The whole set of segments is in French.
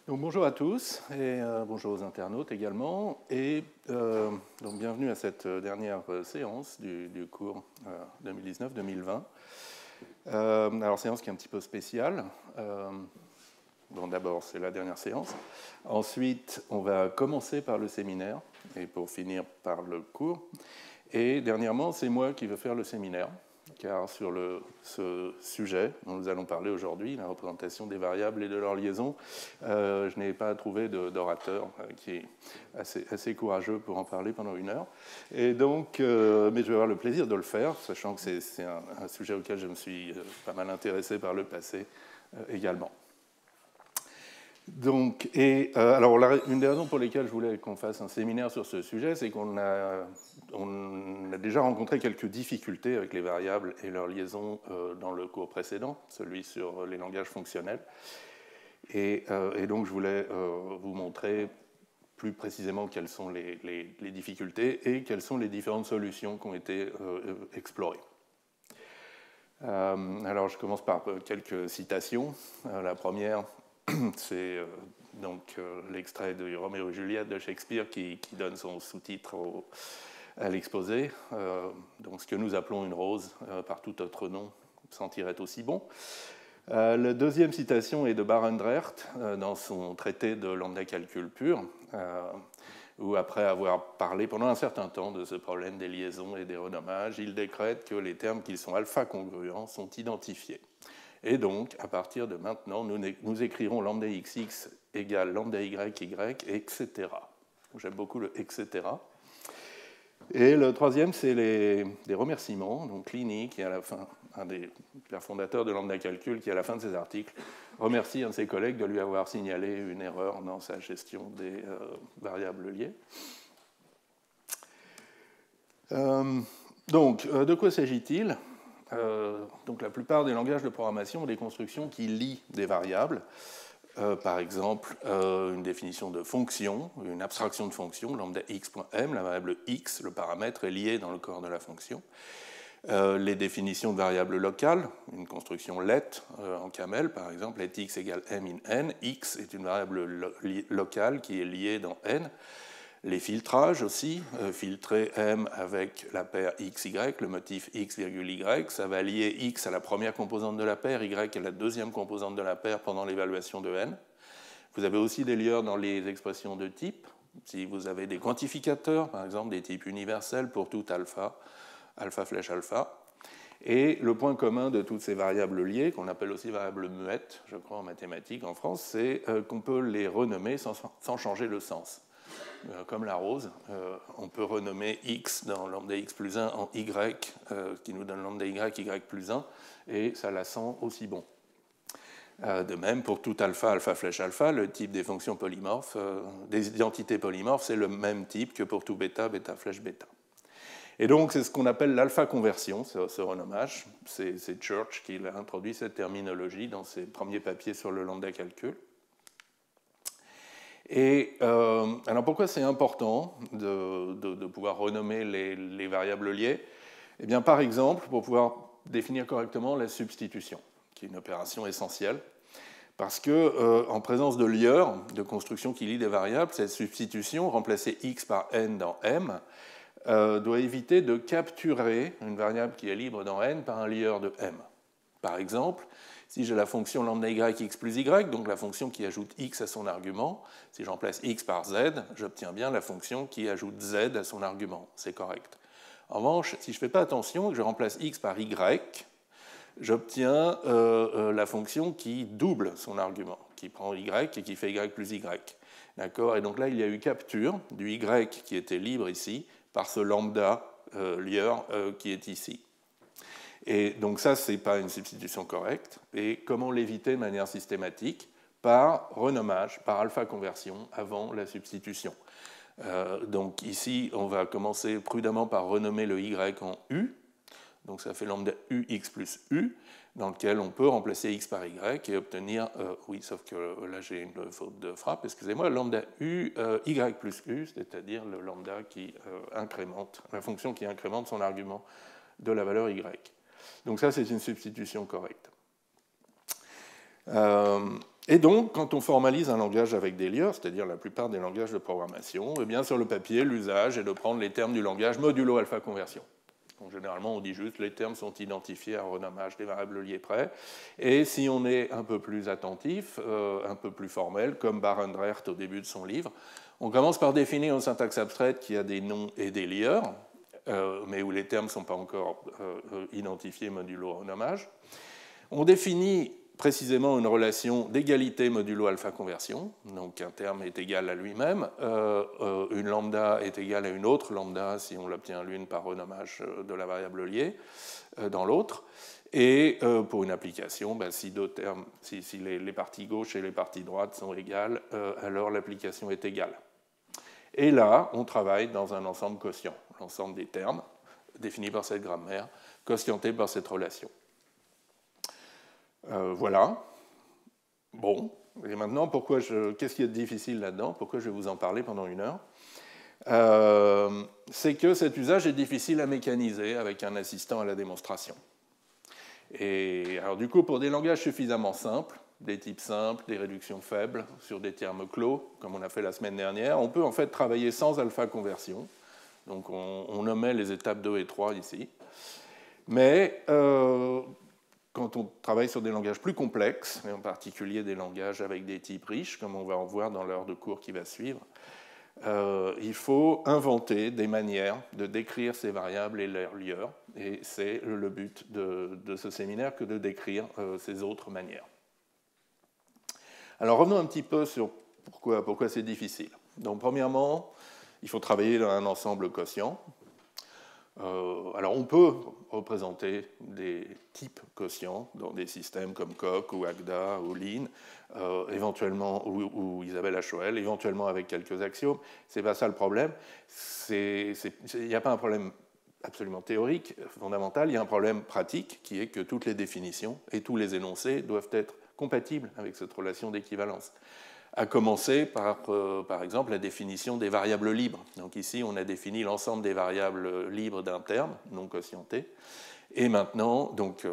Donc, bonjour à tous et bonjour aux internautes également. Et donc, bienvenue à cette dernière séance du cours 2019-2020. Alors, séance qui est un petit peu spéciale. Bon, d'abord, c'est la dernière séance. Ensuite, on va commencer par le séminaire et pour finir par le cours. Et dernièrement, c'est moi qui veux faire le séminaire, car sur ce sujet dont nous allons parler aujourd'hui, la représentation des variables et de leurs liaisons, je n'ai pas trouvé d'orateur qui est assez courageux pour en parler pendant une heure. Et donc, mais je vais avoir le plaisir de le faire, sachant que c'est un sujet auquel je me suis pas mal intéressé par le passé également. Donc, alors, une des raisons pour lesquelles je voulais qu'on fasse un séminaire sur ce sujet, c'est qu'on a déjà rencontré quelques difficultés avec les variables et leurs liaisons dans le cours précédent, celui sur les langages fonctionnels. Et donc, je voulais vous montrer plus précisément quelles sont les difficultés et quelles sont les différentes solutions qui ont été explorées. Alors, je commence par quelques citations. La première, c'est donc l'extrait de Roméo et Juliette de Shakespeare qui donne son sous-titre à l'exposé. Donc, ce que nous appelons une rose, par tout autre nom, sentirait aussi bon. La deuxième citation est de Barendrecht dans son traité de lambda calcul pur, où après avoir parlé pendant un certain temps de ce problème des liaisons et des renommages, il décrète que les termes qui sont alpha congruents sont identifiés. Et donc, à partir de maintenant, nous écrirons lambda xx égale lambda yy, etc. J'aime beaucoup le etc. Et le troisième, c'est des remerciements. Donc, Lini, qui est à la fin, un des fondateurs de lambda calcul, qui à la fin de ses articles remercie un de ses collègues de lui avoir signalé une erreur dans sa gestion des variables liées. Donc, de quoi s'agit-il ? Donc la plupart des langages de programmation ont des constructions qui lient des variables. Par exemple, une définition de fonction, une abstraction de fonction, lambda x.m, la variable x, le paramètre, est lié dans le corps de la fonction. Les définitions de variables locales, une construction let en camel, par exemple, let x égale m in n, x est une variable locale qui est liée dans n. Les filtrages aussi, filtrer M avec la paire XY, le motif X, Y, ça va lier X à la première composante de la paire, Y à la deuxième composante de la paire pendant l'évaluation de N. Vous avez aussi des lieurs dans les expressions de type. Si vous avez des quantificateurs, par exemple des types universels pour tout alpha, alpha flèche alpha. Et le point commun de toutes ces variables liées, qu'on appelle aussi variables muettes, je crois en mathématiques en France, c'est qu'on peut les renommer sans changer le sens. Comme la rose, on peut renommer x dans lambda x plus 1 en y, qui nous donne lambda y plus 1, et ça la sent aussi bon. De même, pour tout alpha, alpha flèche alpha, le type des fonctions polymorphes, des identités polymorphes, c'est le même type que pour tout bêta, bêta flèche bêta. Et donc, c'est ce qu'on appelle l'alpha conversion, ce renommage. C'est Church qui a introduit cette terminologie dans ses premiers papiers sur le lambda calcul. Et alors pourquoi c'est important de pouvoir renommer les variables liées ? Eh bien, par exemple, pour pouvoir définir correctement la substitution, qui est une opération essentielle, parce que en présence de lieurs, de constructions qui lient des variables, cette substitution, remplacer x par n dans m, doit éviter de capturer une variable qui est libre dans n par un lieur de m. Par exemple, si j'ai la fonction lambda yx plus y, donc la fonction qui ajoute x à son argument, si je remplace x par z, j'obtiens bien la fonction qui ajoute z à son argument. C'est correct. En revanche, si je ne fais pas attention, que je remplace x par y, j'obtiens la fonction qui double son argument, qui prend y et qui fait y plus y. D'accord ? Et donc là, il y a eu capture du y qui était libre ici par ce lambda lieur qui est ici. Et donc ça, ce n'est pas une substitution correcte. Et comment l'éviter de manière systématique ? Par renommage, par alpha conversion avant la substitution. Donc ici, on va commencer prudemment par renommer le y en u. Donc ça fait lambda ux plus u, dans lequel on peut remplacer x par y et obtenir, oui, sauf que là j'ai une faute de frappe, excusez-moi, lambda y plus u, c'est-à-dire le lambda qui incrémente, la fonction qui incrémente son argument de la valeur y. Donc ça, c'est une substitution correcte. Et donc, quand on formalise un langage avec des lieurs, c'est-à-dire la plupart des langages de programmation, eh bien, sur le papier, l'usage est de prendre les termes du langage modulo alpha conversion. Donc, généralement, on dit juste les termes sont identifiés à renommage des variables liées près. Et si on est un peu plus attentif, un peu plus formel, comme Barendrecht au début de son livre, on commence par définir une syntaxe abstraite qui a des noms et des lieurs, mais où les termes ne sont pas encore identifiés modulo renommage. On définit précisément une relation d'égalité modulo alpha conversion, donc un terme est égal à lui-même, une lambda est égale à une autre lambda si on l'obtient l'une par renommage de la variable liée dans l'autre, et pour une application, ben, si deux termes, si les parties gauche et les parties droites sont égales, alors l'application est égale. Et là, on travaille dans un ensemble quotient, l'ensemble des termes définis par cette grammaire, quotientés par cette relation. Voilà. Bon. Et maintenant, qu'est-ce qui est difficile là-dedans? Pourquoi je vais vous en parler pendant 1 heure? C'est que cet usage est difficile à mécaniser avec un assistant à la démonstration. Et alors, du coup, pour des langages suffisamment simples, des types simples, des réductions faibles, sur des termes clos, comme on a fait la semaine dernière, on peut en fait travailler sans alpha conversion. Donc, on nommait les étapes 2 et 3 ici. Mais quand on travaille sur des langages plus complexes, et en particulier des langages avec des types riches, comme on va en voir dans l'heure de cours qui va suivre, il faut inventer des manières de décrire ces variables et leurs lieurs. Et c'est le but de ce séminaire que de décrire ces autres manières. Alors revenons un petit peu sur pourquoi c'est difficile. Donc premièrement, il faut travailler dans un ensemble quotient. Alors on peut représenter des types quotients dans des systèmes comme Coq ou Agda ou Lean, éventuellement, ou Isabelle HOL, éventuellement avec quelques axiomes. Ce n'est pas ça le problème. Il n'y a pas un problème absolument théorique, fondamental, il y a un problème pratique qui est que toutes les définitions et tous les énoncés doivent être compatibles avec cette relation d'équivalence. À commencer par exemple, la définition des variables libres. Donc ici, on a défini l'ensemble des variables libres d'un terme, non quotienté, et maintenant, donc,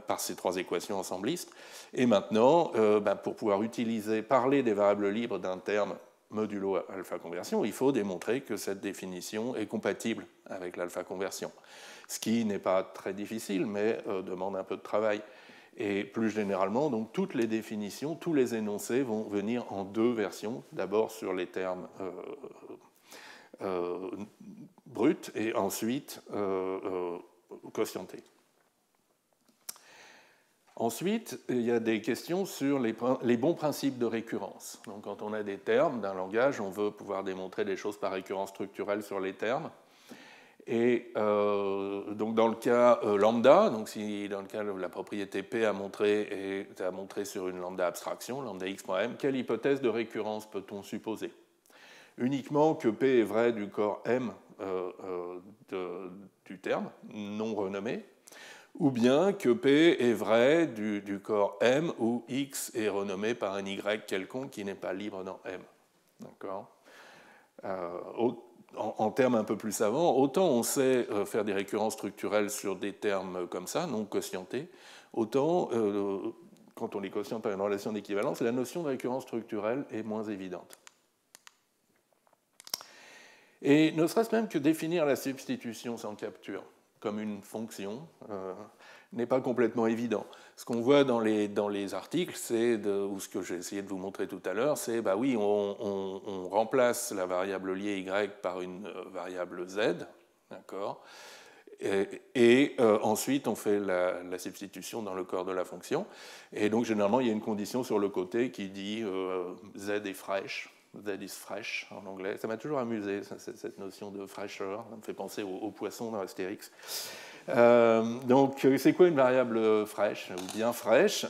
par ces 3 équations ensemblistes, et maintenant, pour pouvoir parler des variables libres d'un terme modulo alpha conversion, il faut démontrer que cette définition est compatible avec l'alpha conversion, ce qui n'est pas très difficile, mais demande un peu de travail. Et plus généralement, donc, toutes les définitions, tous les énoncés vont venir en 2 versions. D'abord sur les termes bruts et ensuite quotientés. Ensuite, il y a des questions sur les bons principes de récurrence. Donc, quand on a des termes d'un langage, on veut pouvoir démontrer des choses par récurrence structurelle sur les termes. Et donc dans le cas lambda, donc si dans le cas où la propriété P a montré sur une lambda abstraction, lambda x.m, quelle hypothèse de récurrence peut-on supposer? Uniquement que P est vrai du corps M du terme, non renommé, ou bien que P est vrai du corps M où X est renommé par un Y quelconque qui n'est pas libre dans M. D'accord? En termes un peu plus savants, autant on sait faire des récurrences structurelles sur des termes comme ça, non quotientés, autant, quand on les quotiente par une relation d'équivalence, la notion de récurrence structurelle est moins évidente. Et ne serait-ce même que définir la substitution sans capture comme une fonction n'est pas complètement évident. Ce qu'on voit dans les articles, ou ce que j'ai essayé de vous montrer tout à l'heure, c'est, bah oui, on remplace la variable liée y par une variable z, d'accord, et ensuite on fait la substitution dans le corps de la fonction. Et donc généralement, il y a une condition sur le côté qui dit z est fresh. That is fresh en anglais. Ça m'a toujours amusé, cette notion de fresher. Ça me fait penser aux poissons dans Astérix. Donc, c'est quoi une variable fraîche ou bien fraîche?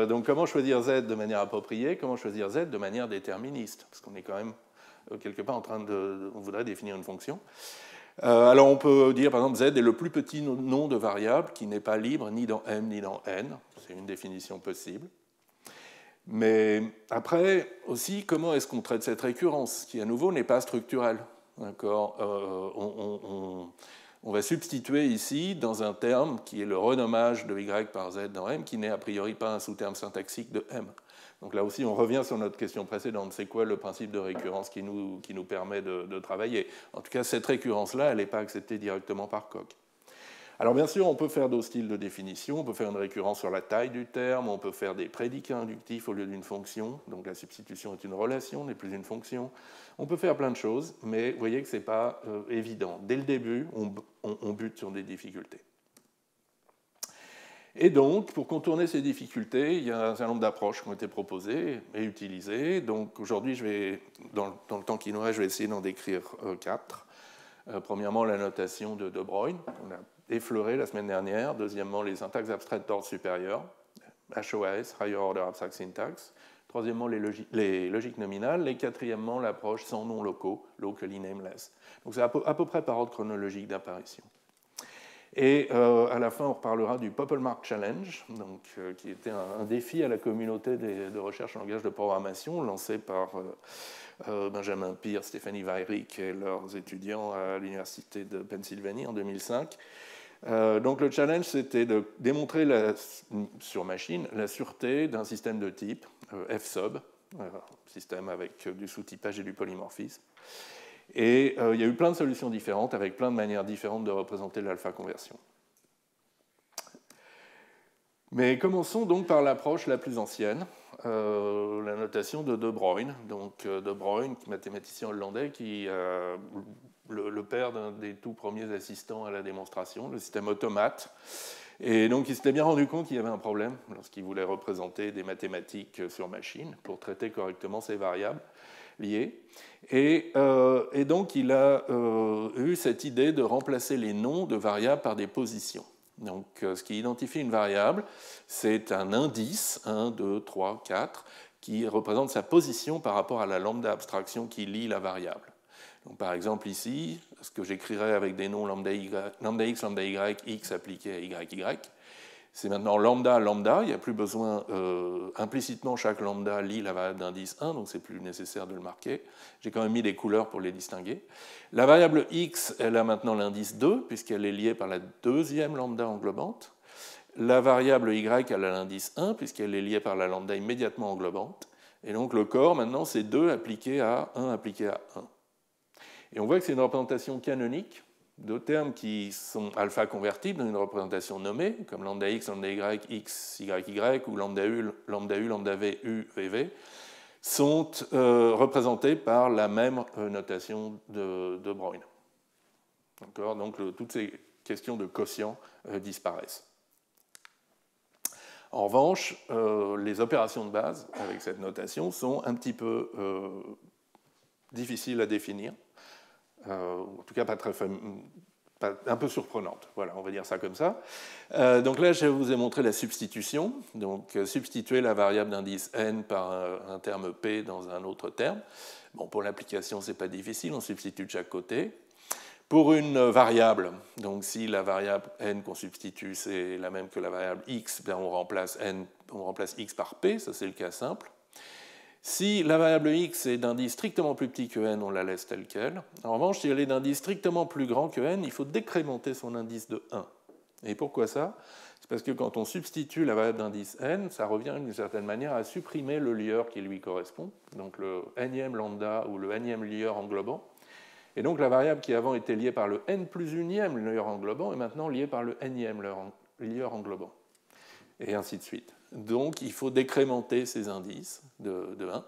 Donc, comment choisir z de manière appropriée? Comment choisir z de manière déterministe? Parce qu'on est quand même quelque part en train on voudrait définir une fonction. Alors, on peut dire, par exemple, z est le plus petit nom de variable qui n'est pas libre ni dans m ni dans n. C'est une définition possible. Mais après, aussi, comment est-ce qu'on traite cette récurrence, qui à nouveau n'est pas structurelle? D'accord, on va substituer ici dans un terme qui est le renommage de y par z dans m, qui n'est a priori pas un sous-terme syntaxique de m. Donc là aussi, on revient sur notre question précédente. C'est quoi le principe de récurrence qui nous permet de travailler? En tout cas, cette récurrence-là, elle n'est pas acceptée directement par Coq. Alors bien sûr, on peut faire d'autres styles de définition. On peut faire une récurrence sur la taille du terme. On peut faire des prédicats inductifs au lieu d'une fonction. Donc la substitution est une relation, n'est plus une fonction. On peut faire plein de choses, mais vous voyez que ce n'est pas évident. Dès le début, on bute sur des difficultés. Et donc, pour contourner ces difficultés, il y a un certain nombre d'approches qui ont été proposées et utilisées. Donc aujourd'hui, dans le temps qui nous reste, je vais essayer d'en décrire 4. Premièrement, la notation de De Broglie, qu'on a effleuré la semaine dernière. Deuxièmement, les syntaxes abstraites d'ordre supérieur, HOAS, Higher Order Abstract Syntax. Troisièmement, les logiques nominales. Et quatrièmement, l'approche sans noms locaux, locally nameless. Donc c'est à peu près par ordre chronologique d'apparition. Et à la fin, on reparlera du Popelmark Challenge, donc, qui était un défi à la communauté de recherche en langage de programmation, lancé par Benjamin Peer, Stéphanie Weyrich et leurs étudiants à l'Université de Pennsylvanie en 2005. Donc le challenge, c'était de démontrer sur machine la sûreté d'un système de type FSUB, système avec du sous-typage et du polymorphisme. Et il y a eu plein de solutions différentes, avec plein de manières différentes de représenter l'alpha-conversion. Mais commençons donc par l'approche la plus ancienne, la notation de De Broglie. Donc De Broglie, mathématicien hollandais, qui le père d'un des tout premiers assistants à la démonstration, le système automate. Et donc il s'était bien rendu compte qu'il y avait un problème lorsqu'il voulait représenter des mathématiques sur machine pour traiter correctement ces variables liées. Et donc il a eu cette idée de remplacer les noms de variables par des positions. Donc ce qui identifie une variable, c'est un indice, 1, 2, 3, 4, qui représente sa position par rapport à la lambda abstraction qui lie la variable. Donc, par exemple ici, ce que j'écrirais avec des noms lambda x, lambda y, x appliqué à y, c'est maintenant lambda, lambda, il n'y a plus besoin, implicitement chaque lambda lie la variable d'indice 1, donc c'est plus nécessaire de le marquer. J'ai quand même mis des couleurs pour les distinguer. La variable x, elle a maintenant l'indice 2, puisqu'elle est liée par la deuxième lambda englobante. La variable y, elle a l'indice 1, puisqu'elle est liée par la lambda immédiatement englobante. Et donc le corps, maintenant, c'est 2 appliqué à 1 appliqué à 1. Et on voit que c'est une représentation canonique de termes qui sont alpha convertibles dans une représentation nommée, comme lambda x, lambda y, x, y, ou lambda u, lambda v, u, vv, sont représentés par la même notation de Broglie. Donc toutes ces questions de quotient disparaissent. En revanche, les opérations de base avec cette notation sont un petit peu difficiles à définir. En tout cas un peu surprenante. Voilà, on va dire ça comme ça. Donc là, je vous ai montré la substitution. Donc, substituer la variable d'indice n par un terme p dans un autre terme. Bon, pour l'application, ce n'est pas difficile, on substitue de chaque côté. Pour une variable, donc si la variable n qu'on substitue, c'est la même que la variable x, bien on remplace x par p, ça c'est le cas simple. Si la variable x est d'indice strictement plus petit que n, on la laisse telle qu'elle. En revanche, si elle est d'indice strictement plus grand que n, il faut décrémenter son indice de 1. Et pourquoi ça? C'est parce que quand on substitue la variable d'indice n, ça revient d'une certaine manière à supprimer le lieur qui lui correspond, donc le nème lambda ou le nème lieur englobant. Et donc la variable qui avant était liée par le n plus unième lieur englobant est maintenant liée par le nème lieur englobant. Et ainsi de suite. Donc, il faut décrémenter ces indices de 1.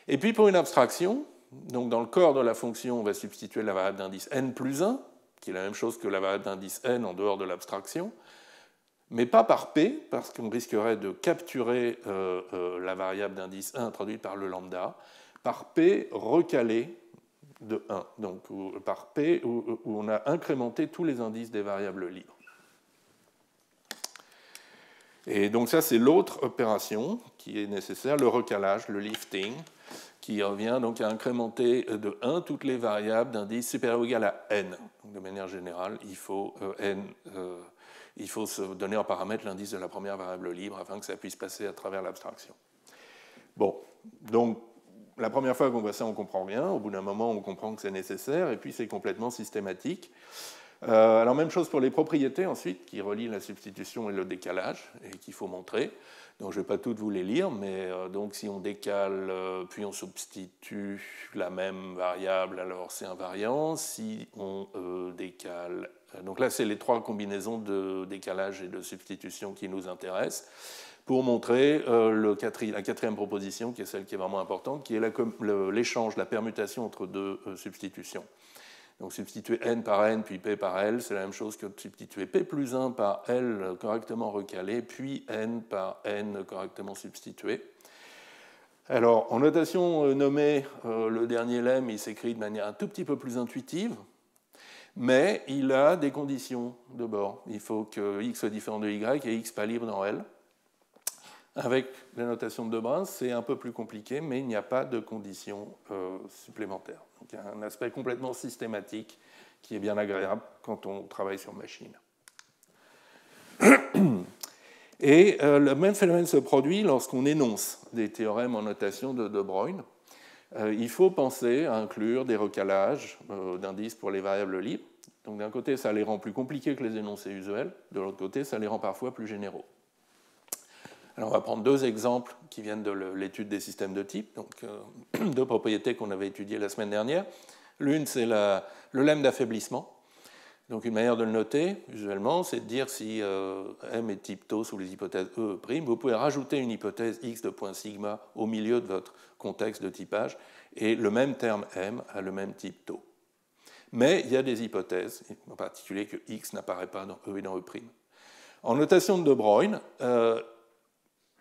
Et puis, pour une abstraction, donc dans le corps de la fonction, on va substituer la variable d'indice n plus 1, qui est la même chose que la variable d'indice n en dehors de l'abstraction, mais pas par p, parce qu'on risquerait de capturer la variable d'indice 1 introduite par le lambda, par p recalé de 1, donc par p où on a incrémenté tous les indices des variables libres. Et donc ça, c'est l'autre opération qui est nécessaire, le recalage, le lifting, qui revient donc à incrémenter de 1 toutes les variables d'indice supérieur ou égal à n. Donc, de manière générale, il faut se donner en paramètre l'indice de la première variable libre afin que ça puisse passer à travers l'abstraction. Bon, donc la première fois qu'on voit ça, on ne comprend rien. Au bout d'un moment, on comprend que c'est nécessaire, et puis c'est complètement systématique. Alors même chose pour les propriétés ensuite, qui relient la substitution et le décalage, et qu'il faut montrer. Donc je ne vais pas toutes vous les lire, mais donc si on décale, puis on substitue la même variable, alors c'est invariant. Si on décale... Donc là, c'est les trois combinaisons de décalage et de substitution qui nous intéressent, pour montrer la quatrième proposition, qui est celle qui est vraiment importante, qui est l'échange, la permutation entre deux substitutions. Donc substituer n par n puis p par l, c'est la même chose que de substituer p plus 1 par l correctement recalé, puis n par n correctement substitué. Alors, en notation nommée, le dernier lemme, il s'écrit de manière un tout petit peu plus intuitive, mais il a des conditions de bord. Il faut que x soit différent de y et x pas libre dans L. Avec la notation de Debrun, c'est un peu plus compliqué, mais il n'y a pas de conditions supplémentaires. Donc il y a un aspect complètement systématique qui est bien agréable quand on travaille sur machine. Et le même phénomène se produit lorsqu'on énonce des théorèmes en notation de De Broglie. Il faut penser à inclure des recalages d'indices pour les variables libres. Donc d'un côté, ça les rend plus compliqués que les énoncés usuels, de l'autre côté, ça les rend parfois plus généraux. Alors on va prendre deux exemples qui viennent de l'étude des systèmes de type, donc deux propriétés qu'on avait étudiées la semaine dernière. L'une, c'est le lemme d'affaiblissement. Donc une manière de le noter, usuellement, c'est de dire si M est type tau sous les hypothèses E, E', vous pouvez rajouter une hypothèse X de point sigma au milieu de votre contexte de typage, et le même terme M a le même type tau. Mais il y a des hypothèses, en particulier que X n'apparaît pas dans E et dans E'. En notation de De Broglie,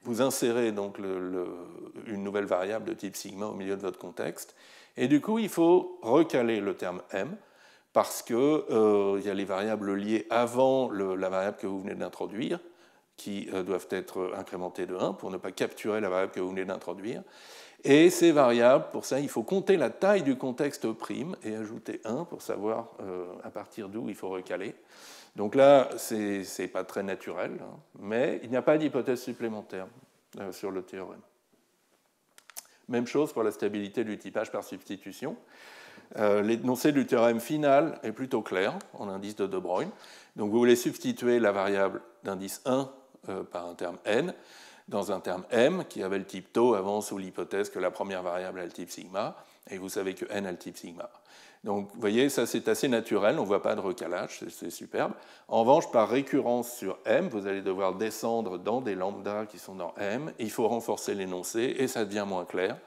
vous insérez donc une nouvelle variable de type sigma au milieu de votre contexte, et du coup, il faut recaler le terme M, parce qu'il y a les variables liées avant la variable que vous venez d'introduire, qui doivent être incrémentées de 1 pour ne pas capturer la variable que vous venez d'introduire. Et ces variables, pour ça, il faut compter la taille du contexte E' et ajouter 1 pour savoir à partir d'où il faut recaler. Donc là, ce n'est pas très naturel, hein, mais il n'y a pas d'hypothèse supplémentaire sur le théorème. Même chose pour la stabilité du typage par substitution. L'énoncé du théorème final est plutôt clair en indice de De Broglie. Donc vous voulez substituer la variable d'indice 1 par un terme n dans un terme m qui avait le type tau avant sous l'hypothèse que la première variable a le type sigma, et vous savez que n a le type sigma. Donc vous voyez, ça c'est assez naturel, on ne voit pas de recalage, c'est superbe. En revanche, par récurrence sur m, vous allez devoir descendre dans des lambdas qui sont dans m, il faut renforcer l'énoncé et ça devient moins clair.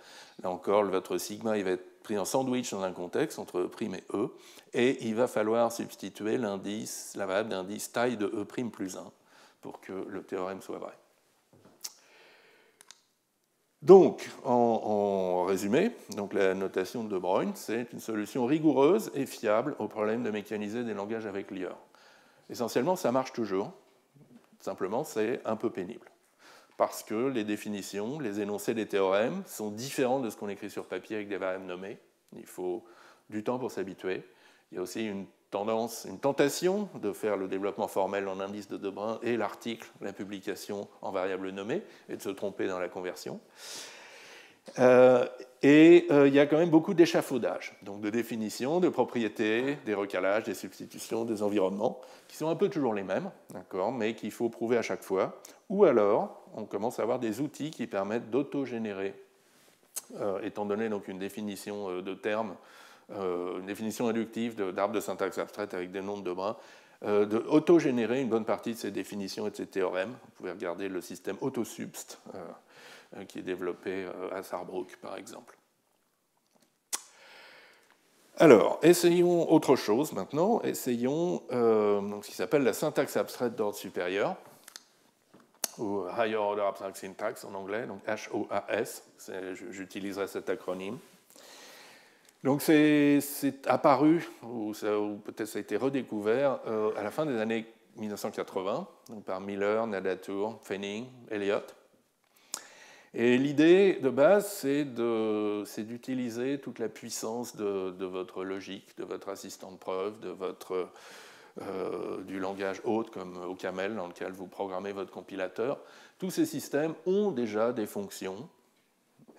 Là encore, votre sigma il va être pris en sandwich dans un contexte entre E' et E, et il va falloir substituer la variable d'indice taille de E' plus 1 pour que le théorème soit vrai. Donc, en résumé, donc la notation de De Broglie, c'est une solution rigoureuse et fiable au problème de mécaniser des langages avec Lier. Essentiellement, ça marche toujours. Simplement, c'est un peu pénible. Parce que les définitions, les énoncés des théorèmes sont différents de ce qu'on écrit sur papier avec des variables nommées. Il faut du temps pour s'habituer. Il y a aussi une tentation de faire le développement formel en indice de Debrun et l'article, la publication en variable nommée, et de se tromper dans la conversion. Il y a quand même beaucoup d'échafaudage, donc de définitions, de propriétés, des recalages, des substitutions, des environnements, qui sont un peu toujours les mêmes, mais qu'il faut prouver à chaque fois. Ou alors, on commence à avoir des outils qui permettent d'autogénérer, étant donné donc une définition de termes, une définition inductive d'arbres de syntaxe abstraite avec des noms de Debrun, d'autogénérer une bonne partie de ces définitions et de ces théorèmes. Vous pouvez regarder le système Autosubst, qui est développé à Saarbrück, par exemple. Alors, essayons autre chose maintenant. Essayons ce qui s'appelle la syntaxe abstraite d'ordre supérieur, ou Higher Order Abstract Syntax en anglais, donc HOAS. J'utiliserai cet acronyme. Donc c'est apparu, ou peut-être ça a été redécouvert à la fin des années 1980, donc par Miller, Nadatur, Fenning, Elliott. Et l'idée de base, c'est d'utiliser toute la puissance de votre logique, de votre assistant de preuve, du langage hôte comme OCaml dans lequel vous programmez votre compilateur. Tous ces systèmes ont déjà des fonctions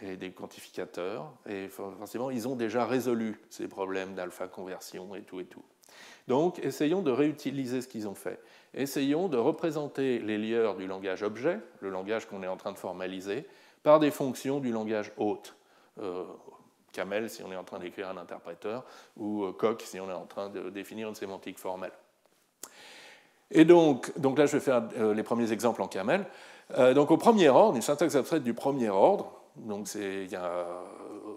et des quantificateurs, et forcément, ils ont déjà résolu ces problèmes d'alpha conversion et tout et tout. Donc, essayons de réutiliser ce qu'ils ont fait. Essayons de représenter les lieurs du langage objet, le langage qu'on est en train de formaliser, par des fonctions du langage hôte. Camel si on est en train d'écrire un interpréteur, ou coq si on est en train de définir une sémantique formelle. Et donc là, je vais faire les premiers exemples en camel. Donc au premier ordre, une syntaxe abstraite du premier ordre, donc il y a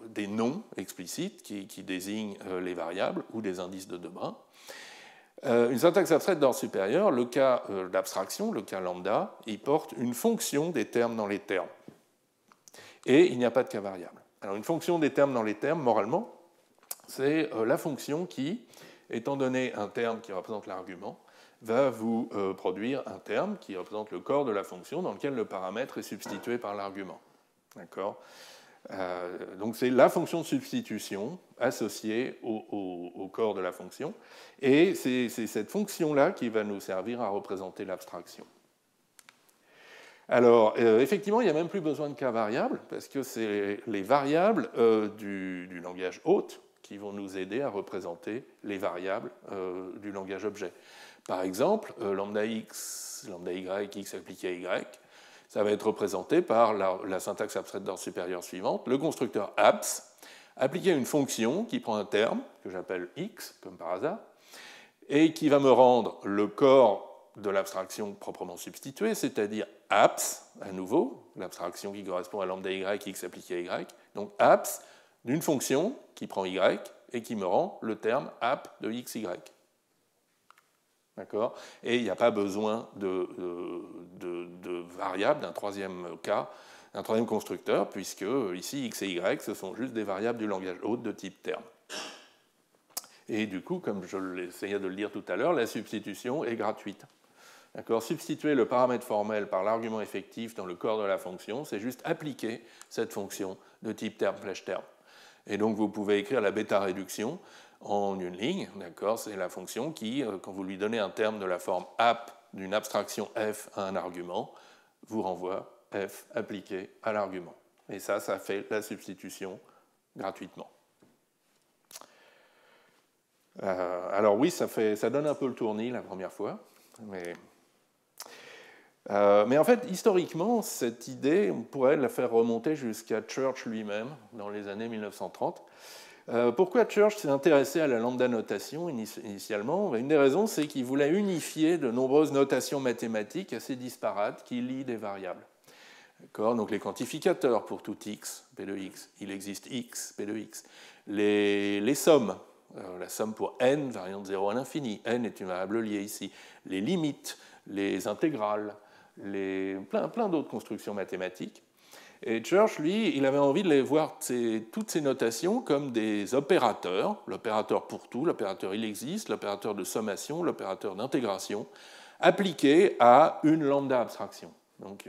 des noms explicites qui désignent les variables ou des indices de Debrun. Une syntaxe abstraite d'ordre supérieur, le cas d'abstraction, le cas lambda, il porte une fonction des termes dans les termes. Et il n'y a pas de cas variable. Alors une fonction des termes dans les termes, moralement, c'est la fonction qui, étant donné un terme qui représente l'argument, va vous produire un terme qui représente le corps de la fonction dans lequel le paramètre est substitué par l'argument. D'accord ? Donc c'est la fonction de substitution associée au corps de la fonction, et c'est cette fonction-là qui va nous servir à représenter l'abstraction. Alors, effectivement, il n'y a même plus besoin de cas variables, parce que c'est les variables du langage hôte qui vont nous aider à représenter les variables du langage objet. Par exemple, lambda x, lambda y, x appliqué à y, ça va être représenté par la syntaxe abstraite d'ordre supérieur suivante, le constructeur abs, appliqué à une fonction qui prend un terme, que j'appelle x, comme par hasard, et qui va me rendre le corps de l'abstraction proprement substituée, c'est-à-dire abs, à nouveau, l'abstraction qui correspond à lambda y, x appliqué à y, donc abs d'une fonction qui prend y et qui me rend le terme app de x, y. D'accord ? Et il n'y a pas besoin de variable d'un troisième cas, d'un troisième constructeur, puisque ici, x et y, ce sont juste des variables du langage hôte de type terme. Et du coup, comme je l'essayais de le dire tout à l'heure, la substitution est gratuite. D'accord ? Substituer le paramètre formel par l'argument effectif dans le corps de la fonction, c'est juste appliquer cette fonction de type terme/terme. Et donc, vous pouvez écrire la bêta-réduction en une ligne, d'accord ? C'est la fonction qui, quand vous lui donnez un terme de la forme app d'une abstraction f à un argument, vous renvoie f appliqué à l'argument. Et ça fait la substitution gratuitement. Alors oui, ça donne un peu le tournis la première fois, mais en fait, historiquement, cette idée, on pourrait la faire remonter jusqu'à Church lui-même, dans les années 1930. Pourquoi Church s'est intéressé à la lambda notation initialement ? Une des raisons, c'est qu'il voulait unifier de nombreuses notations mathématiques assez disparates qui lient des variables. Donc les quantificateurs pour tout x, p de x, il existe x, p de x. Les sommes, la somme pour n variant de 0 à l'infini, n est une variable liée ici. Les limites, les intégrales, plein d'autres constructions mathématiques. Et Church, lui, il avait envie de les voir toutes ces notations comme des opérateurs, l'opérateur pour tout, l'opérateur il existe, l'opérateur de sommation, l'opérateur d'intégration, appliqués à une lambda abstraction. Donc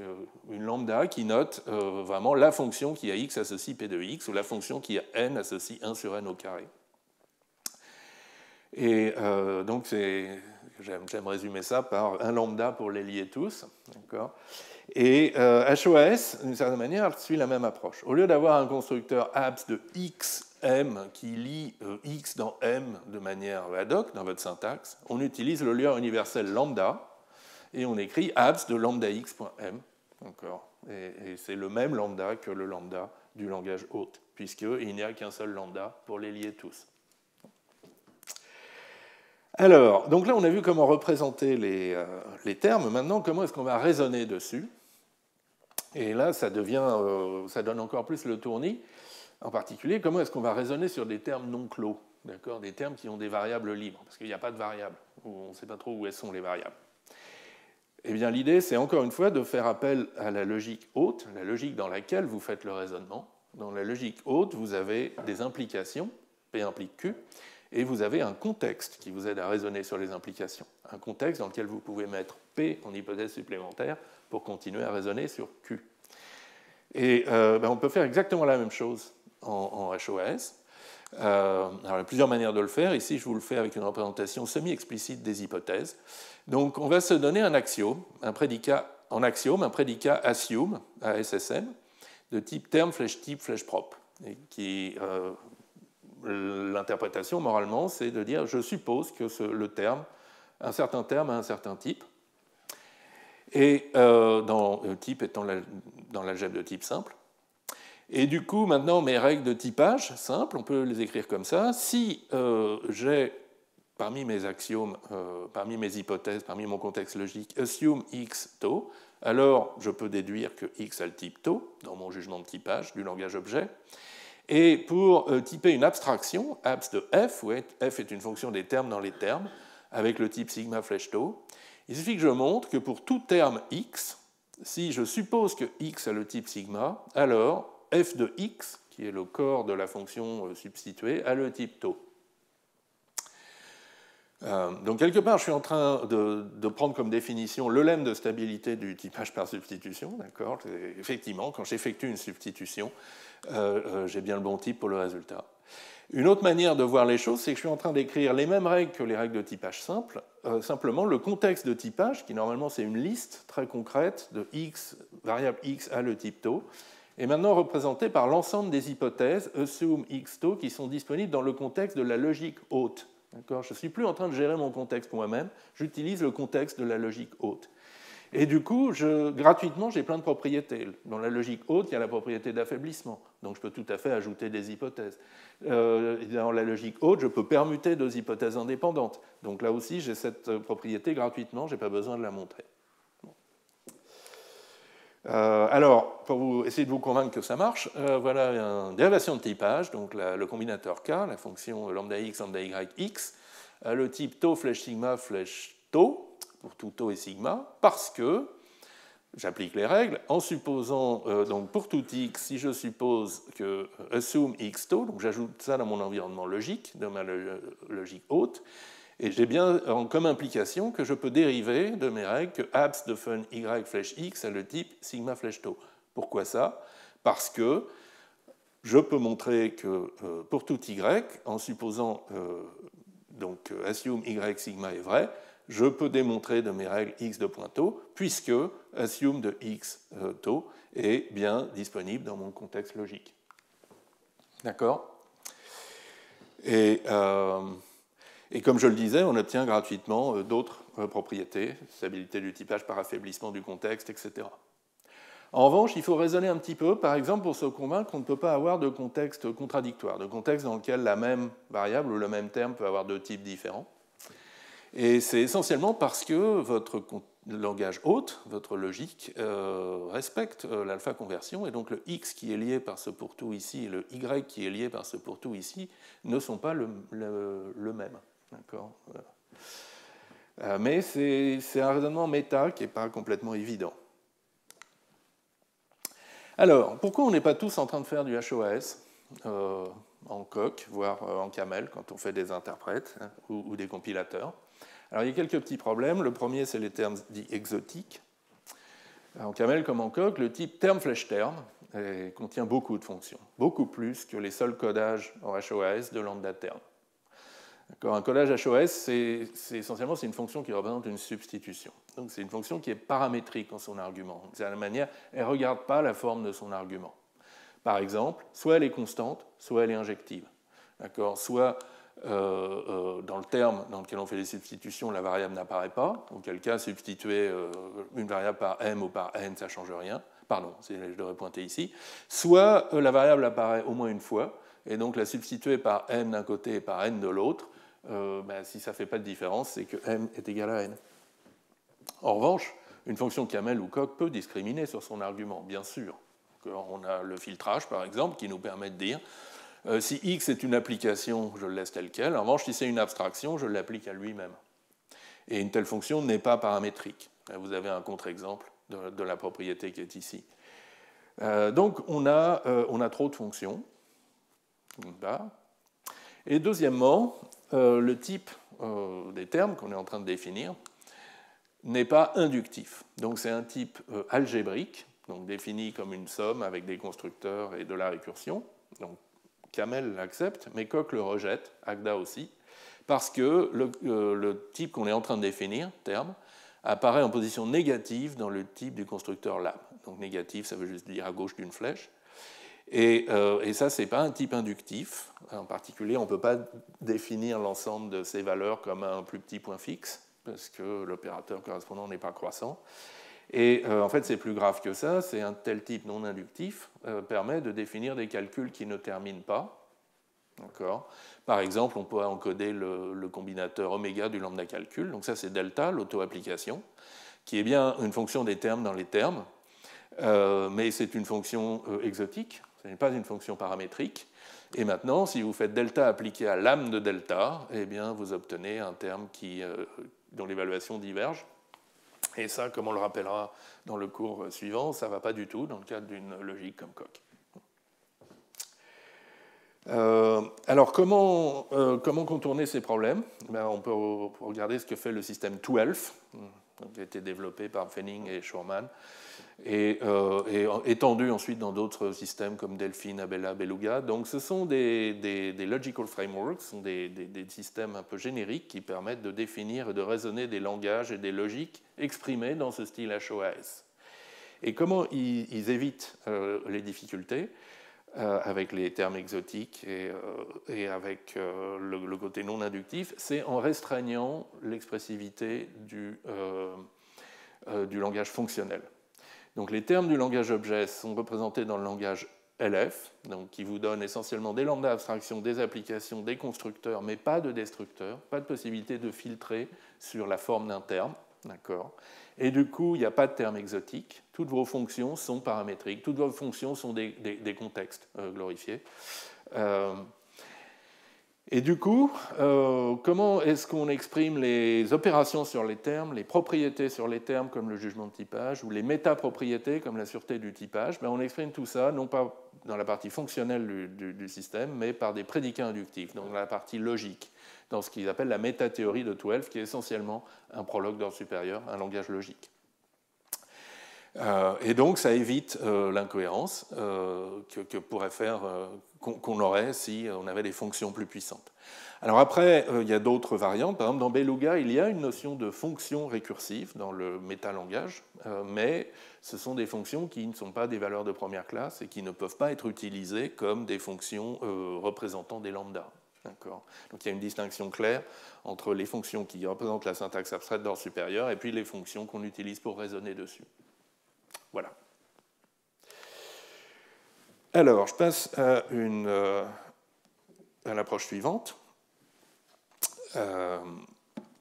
une lambda qui note vraiment la fonction qui a x associe p de x, ou la fonction qui a n associe 1 sur n au carré. Et donc j'aime résumer ça par un lambda pour les lier tous. D'accord ? Et HOAS, d'une certaine manière, suit la même approche. Au lieu d'avoir un constructeur abs de xm qui lit x dans m de manière ad hoc dans votre syntaxe, on utilise le lieur universel lambda et on écrit abs de lambda x.m. Et c'est le même lambda que le lambda du langage hôte, puisqu'il n'y a qu'un seul lambda pour les lier tous. Alors, donc là, on a vu comment représenter les termes. Maintenant, comment est-ce qu'on va raisonner dessus ? Et là, ça donne encore plus le tournis. En particulier, comment est-ce qu'on va raisonner sur des termes non clos, d'accord ? Des termes qui ont des variables libres, parce qu'il n'y a pas de variables, on ne sait pas trop où elles sont les variables. Eh bien, l'idée, c'est encore une fois de faire appel à la logique haute, la logique dans laquelle vous faites le raisonnement. Dans la logique haute, vous avez des implications, P implique Q, et vous avez un contexte qui vous aide à raisonner sur les implications. Un contexte dans lequel vous pouvez mettre P en hypothèse supplémentaire pour continuer à raisonner sur Q. Et on peut faire exactement la même chose en HOAS. Alors, il y a plusieurs manières de le faire. Ici, je vous le fais avec une représentation semi-explicite des hypothèses. Donc, on va se donner un axiome, un prédicat en axiome, un prédicat assume, ASSM, de type terme, flèche type, flèche propre, et qui l'interprétation, moralement, c'est de dire je suppose que un certain terme a un certain type, et type étant dans l'algèbre de type simple. Et du coup, maintenant, mes règles de typage simples, on peut les écrire comme ça. Si j'ai, parmi mes axiomes, parmi mes hypothèses, parmi mon contexte logique, assume x tau, alors je peux déduire que x a le type tau dans mon jugement de typage du langage objet. Et pour typer une abstraction, abs de f, où f est une fonction des termes dans les termes, avec le type sigma flèche tau, il suffit que je montre que pour tout terme x, si je suppose que x a le type sigma, alors f de x, qui est le corps de la fonction substituée, a le type tau. Donc quelque part, je suis en train de prendre comme définition le lemme de stabilité du typage par substitution. D'accord ? Effectivement, quand j'effectue une substitution, j'ai bien le bon type pour le résultat. Une autre manière de voir les choses, c'est que je suis en train d'écrire les mêmes règles que les règles de typage simple, simplement le contexte de typage, qui normalement c'est une liste très concrète de x, variable x a le type tau, est maintenant représenté par l'ensemble des hypothèses assume x tau qui sont disponibles dans le contexte de la logique haute. Je ne suis plus en train de gérer mon contexte moi-même, j'utilise le contexte de la logique haute. Et du coup, gratuitement, j'ai plein de propriétés. Dans la logique haute, il y a la propriété d'affaiblissement, donc je peux tout à fait ajouter des hypothèses. Dans la logique haute, je peux permuter deux hypothèses indépendantes. Donc là aussi, j'ai cette propriété gratuitement, je n'ai pas besoin de la montrer. Alors, pour essayer de vous convaincre que ça marche, voilà une dérivation de typage, donc le combinateur K, la fonction lambda x, lambda y, x, le type tau flèche sigma flèche tau, pour tout tau et sigma, parce que j'applique les règles en supposant, donc pour tout x, si je suppose que assume x tau, donc j'ajoute ça dans mon environnement logique, dans ma logique haute, et j'ai bien comme implication que je peux dériver de mes règles que abs de fun y flèche x a le type sigma flèche tau. Pourquoi ça ? Parce que je peux montrer que pour tout y, en supposant donc assume y sigma est vrai, je peux démontrer de mes règles x de point tau, puisque assume de x tau est bien disponible dans mon contexte logique. D'accord ? Et comme je le disais, on obtient gratuitement d'autres propriétés, stabilité du typage par affaiblissement du contexte, etc. En revanche, il faut raisonner un petit peu, par exemple, pour se convaincre qu'on ne peut pas avoir de contexte contradictoire, de contexte dans lequel la même variable ou le même terme peut avoir deux types différents. Et c'est essentiellement parce que votre langage hôte, votre logique, respecte l'alpha conversion, et donc le x qui est lié par ce pourtour ici et le y qui est lié par ce pourtour ici ne sont pas le même. D'accord ? Mais c'est un raisonnement méta qui n'est pas complètement évident. Alors, pourquoi on n'est pas tous en train de faire du HOAS en coq, voire en camel, quand on fait des interprètes ou des compilateurs ? Alors, il y a quelques petits problèmes. Le premier, c'est les termes dits exotiques. En camel comme en coq, le type terme-flèche-terme contient beaucoup de fonctions, beaucoup plus que les seuls codages en HOAS de lambda terme. Un codage HOAS, c'est essentiellement une fonction qui représente une substitution. Donc c'est une fonction qui est paramétrique en son argument. De la manière, elle ne regarde pas la forme de son argument. Par exemple, soit elle est constante, soit elle est injective. Soit dans le terme dans lequel on fait les substitutions, la variable n'apparaît pas, auquel cas substituer une variable par m ou par n, ça ne change rien. Pardon, je devrais pointer ici. Soit la variable apparaît au moins une fois, et donc la substituer par m d'un côté et par n de l'autre, si ça ne fait pas de différence, c'est que m est égal à n. En revanche, une fonction camel ou coq peut discriminer sur son argument, bien sûr. On a le filtrage, par exemple, qui nous permet de dire si x est une application, je le laisse tel quel. En revanche, si c'est une abstraction, je l'applique à lui-même. Et une telle fonction n'est pas paramétrique. Vous avez un contre-exemple de la propriété qui est ici. Donc, on a trop de fonctions. Et deuxièmement, le type des termes qu'on est en train de définir n'est pas inductif. Donc c'est un type algébrique, donc défini comme une somme avec des constructeurs et de la récursion. Donc Camel l'accepte, mais Coq le rejette, Agda aussi, parce que le type qu'on est en train de définir, terme, apparaît en position négative dans le type du constructeur lab. Donc négatif, ça veut juste dire à gauche d'une flèche. Et ça, ce n'est pas un type inductif. En particulier, on ne peut pas définir l'ensemble de ces valeurs comme un plus petit point fixe, parce que l'opérateur correspondant n'est pas croissant. Et en fait, c'est plus grave que ça. C'est un tel type non inductif permet de définir des calculs qui ne terminent pas. Par exemple, on peut encoder le combinateur oméga du lambda calcul. Donc ça, c'est delta, l'auto-application, qui est bien une fonction des termes dans les termes, mais c'est une fonction exotique. Ce n'est pas une fonction paramétrique. Et maintenant, si vous faites delta appliqué à lambda de delta, eh bien, vous obtenez un terme dont l'évaluation diverge. Et ça, comme on le rappellera dans le cours suivant, ça ne va pas du tout dans le cadre d'une logique comme Coq. Alors, comment contourner ces problèmes? On peut regarder ce que fait le système 12, qui a été développé par Fenning et Schurman, et étendu ensuite dans d'autres systèmes comme Delphine, Abela, Beluga. Donc ce sont des logical frameworks, ce sont des systèmes un peu génériques qui permettent de définir et de raisonner des langages et des logiques exprimés dans ce style HOAS. Et comment ils évitent les difficultés avec les termes exotiques et avec le côté non inductif? C'est en restreignant l'expressivité du langage fonctionnel. Donc les termes du langage objet sont représentés dans le langage LF, donc qui vous donne essentiellement des lambda abstractions, des applications, des constructeurs, mais pas de destructeurs, pas de possibilité de filtrer sur la forme d'un terme. Et du coup, il n'y a pas de terme exotique. Toutes vos fonctions sont paramétriques, toutes vos fonctions sont des contextes glorifiés. Et du coup, comment est-ce qu'on exprime les opérations sur les termes, les propriétés sur les termes comme le jugement de typage, ou les métapropriétés comme la sûreté du typage? On exprime tout ça, non pas dans la partie fonctionnelle du système, mais par des prédicats inductifs, donc dans la partie logique, dans ce qu'ils appellent la métathéorie de 12, qui est essentiellement un prologue d'ordre supérieur, un langage logique. Et donc, ça évite l'incohérence que pourrait faire, qu'on aurait si on avait des fonctions plus puissantes. Alors après, il y a d'autres variantes. Par exemple, dans Beluga, il y a une notion de fonction récursive dans le métalangage, mais ce sont des fonctions qui ne sont pas des valeurs de première classe et qui ne peuvent pas être utilisées comme des fonctions représentant des lambdas. Donc il y a une distinction claire entre les fonctions qui représentent la syntaxe abstraite d'ordre supérieur et puis les fonctions qu'on utilise pour raisonner dessus. Voilà. Alors, je passe à l'approche suivante,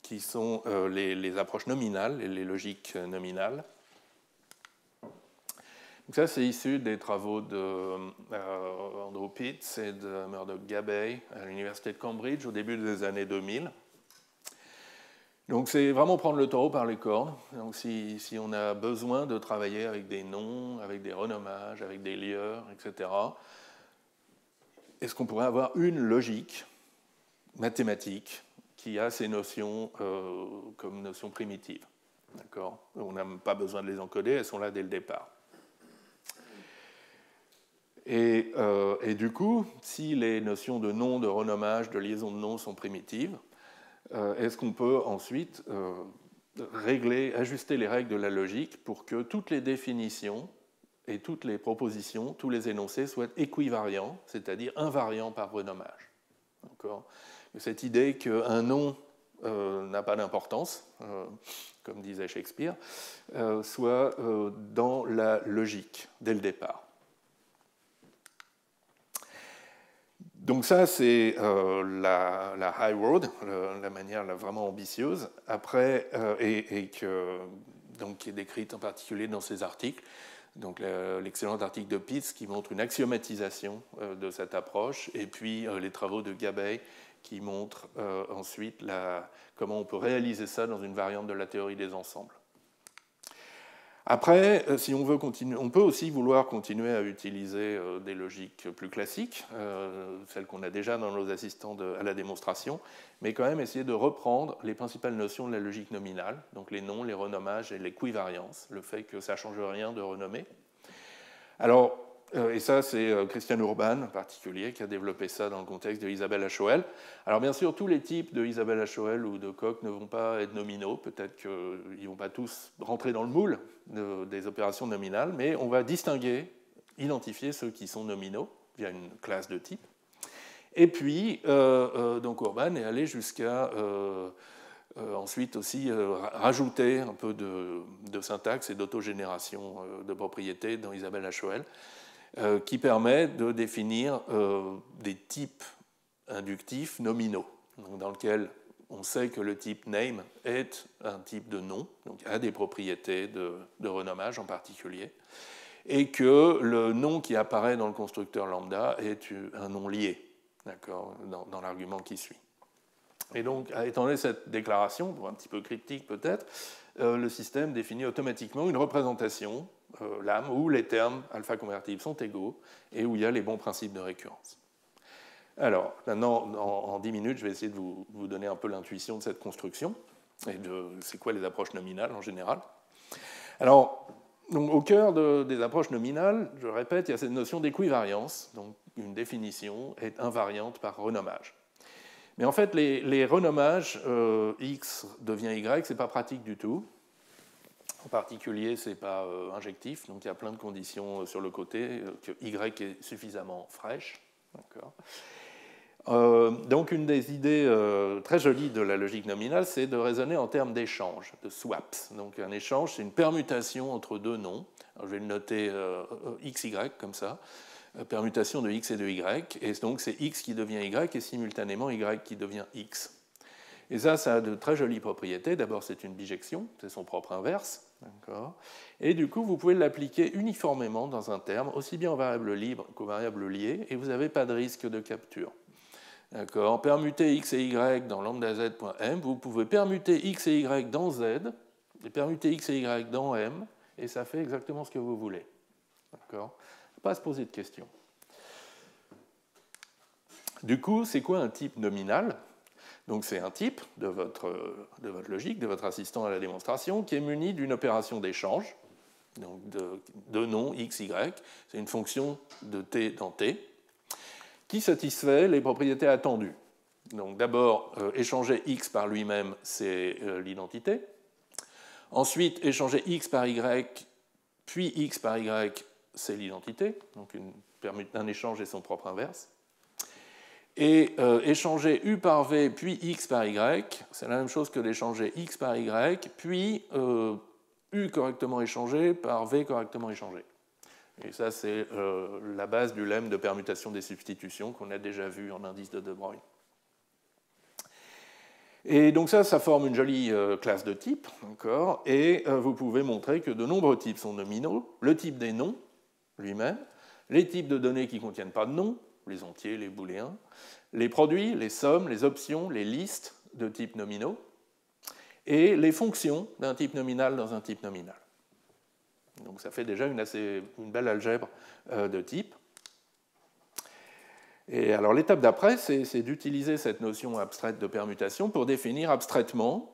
qui sont les approches nominales et les logiques nominales. Donc ça, c'est issu des travaux d'Andrew Pitts et de Murdoch-Gabay à l'université de Cambridge au début des années 2000. Donc c'est vraiment prendre le taureau par les cornes. Donc si on a besoin de travailler avec des noms, avec des renommages, avec des lieurs, etc., est-ce qu'on pourrait avoir une logique mathématique qui a ces notions comme notions primitives? D'accord ? On n'a pas besoin de les encoder, elles sont là dès le départ. Et du coup, si les notions de nom, de renommage, de liaison de noms sont primitives, est-ce qu'on peut ensuite ajuster les règles de la logique pour que toutes les définitions et toutes les propositions, tous les énoncés soient équivariants, c'est-à-dire invariants par renommage? Cette idée qu'un nom n'a pas d'importance, comme disait Shakespeare, soit dans la logique dès le départ. Donc ça, c'est la high road, la manière vraiment ambitieuse, après, donc, qui est décrite en particulier dans ces articles. Donc l'excellent article de Pitts qui montre une axiomatisation de cette approche, et puis les travaux de Gabay qui montrent ensuite comment on peut réaliser ça dans une variante de la théorie des ensembles. Après, si on veut continuer, on peut aussi vouloir continuer à utiliser des logiques plus classiques, celles qu'on a déjà dans nos assistants à la démonstration, mais quand même essayer de reprendre les principales notions de la logique nominale, donc les noms, les renommages et l'équivariance, le fait que ça ne change rien de renommer. Alors, et ça, c'est Christian Urban en particulier qui a développé ça dans le contexte de Isabelle HOL. Alors bien sûr, tous les types de Isabelle HOL ou de Coq ne vont pas être nominaux, peut-être qu'ils ne vont pas tous rentrer dans le moule des opérations nominales, mais on va distinguer identifier ceux qui sont nominaux via une classe de type. Et puis, donc Urban est allé jusqu'à ensuite aussi rajouter un peu de syntaxe et d'autogénération de propriétés dans Isabelle HOL, qui permet de définir des types inductifs nominaux, donc dans lequel on sait que le type name est un type de nom, donc a des propriétés de renommage en particulier, et que le nom qui apparaît dans le constructeur lambda est un nom lié, dans l'argument qui suit. Et donc, étant donné cette déclaration, un petit peu cryptique peut-être, le système définit automatiquement une représentation, LAM, où les termes alpha convertibles sont égaux et où il y a les bons principes de récurrence. Alors, maintenant, en 10 minutes, je vais essayer de vous donner un peu l'intuition de cette construction et de c'est quoi les approches nominales en général. Alors, donc, au cœur des approches nominales, je répète, il y a cette notion d'équivariance. Donc, une définition est invariante par renommage. Mais en fait, les renommages X devient Y, ce n'est pas pratique du tout. En particulier, ce n'est pas injectif, donc il y a plein de conditions sur le côté, que Y est suffisamment fraîche. Donc une des idées très jolies de la logique nominale, c'est de raisonner en termes d'échange, de swaps. Donc un échange, c'est une permutation entre deux noms. Alors, je vais le noter XY comme ça. Permutation de X et de Y, et donc c'est X qui devient Y et simultanément Y qui devient X. Et ça a de très jolies propriétés. D'abord, c'est une bijection, c'est son propre inverse. Et du coup, vous pouvez l'appliquer uniformément dans un terme, aussi bien en variable libre qu'aux variables liées, et vous n'avez pas de risque de capture. Permuter X et Y dans lambda z.m, vous pouvez permuter X et Y dans Z, et permuter X et Y dans M, et ça fait exactement ce que vous voulez. Pas à se poser de questions. Du coup, c'est quoi un type nominal? Donc c'est un type de votre logique, de votre assistant à la démonstration, qui est muni d'une opération d'échange, donc de nom x, y, c'est une fonction de t dans t, qui satisfait les propriétés attendues. Donc d'abord, échanger x par lui-même, c'est l'identité. Ensuite, échanger x par y, puis x par y, c'est l'identité, donc un échange et son propre inverse. Et échanger u par v, puis x par y, c'est la même chose que d'échanger x par y, puis u correctement échangé par v correctement échangé. Et ça, c'est la base du lemme de permutation des substitutions qu'on a déjà vu en indice de De Broglie. Et donc ça forme une jolie classe de types, et vous pouvez montrer que de nombreux types sont nominaux, le type des noms lui-même, les types de données qui ne contiennent pas de noms, les entiers, les booléens, les produits, les sommes, les options, les listes de types nominaux, et les fonctions d'un type nominal dans un type nominal. Donc ça fait déjà une belle algèbre de types. Et alors l'étape d'après, c'est d'utiliser cette notion abstraite de permutation pour définir abstraitement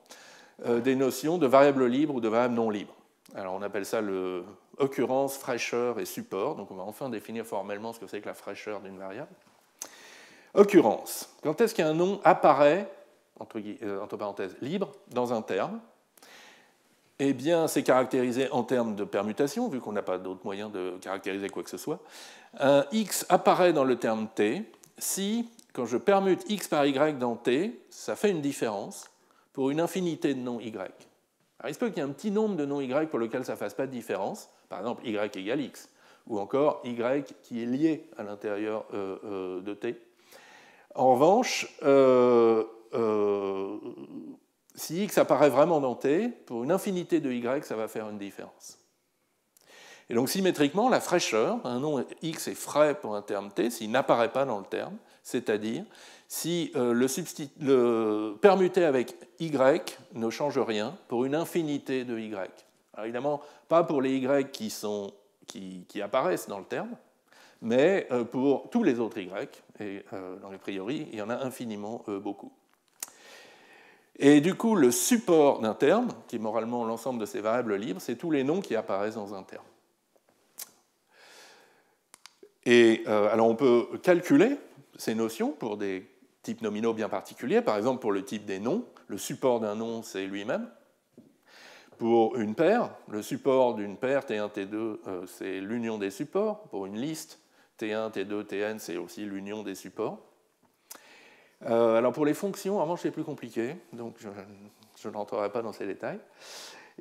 des notions de variables libres ou de variables non libres. Alors on appelle ça occurrence, fraîcheur et support. Donc on va enfin définir formellement ce que c'est que la fraîcheur d'une variable. Occurrence. Quand est-ce qu'un nom apparaît, entre parenthèses, libre, dans un terme? Eh bien, c'est caractérisé en termes de permutation, vu qu'on n'a pas d'autre moyen de caractériser quoi que ce soit. Un x apparaît dans le terme t si, quand je permute x par y dans t, ça fait une différence pour une infinité de noms y. Alors, il se peut qu'il y ait un petit nombre de noms y pour lequel ça ne fasse pas de différence, par exemple y égale x, ou encore y qui est lié à l'intérieur de t. En revanche, si x apparaît vraiment dans t, pour une infinité de y, ça va faire une différence. Et donc symétriquement, la fraîcheur, un nom x est frais pour un terme t s'il n'apparaît pas dans le terme, c'est-à-dire si le permuté avec y ne change rien pour une infinité de y. Alors évidemment, pas pour les y qui apparaissent dans le terme, mais pour tous les autres y, et dans les priori, il y en a infiniment beaucoup. Et du coup, le support d'un terme, qui est moralement l'ensemble de ces variables libres, c'est tous les noms qui apparaissent dans un terme. Et alors on peut calculer ces notions pour des types nominaux bien particuliers. Par exemple, pour le type des noms, le support d'un nom, c'est lui-même. Pour une paire, le support d'une paire T1, T2, c'est l'union des supports. Pour une liste, T1, T2, Tn, c'est aussi l'union des supports. Alors pour les fonctions, en revanche, c'est plus compliqué, donc je ne rentrerai pas dans ces détails.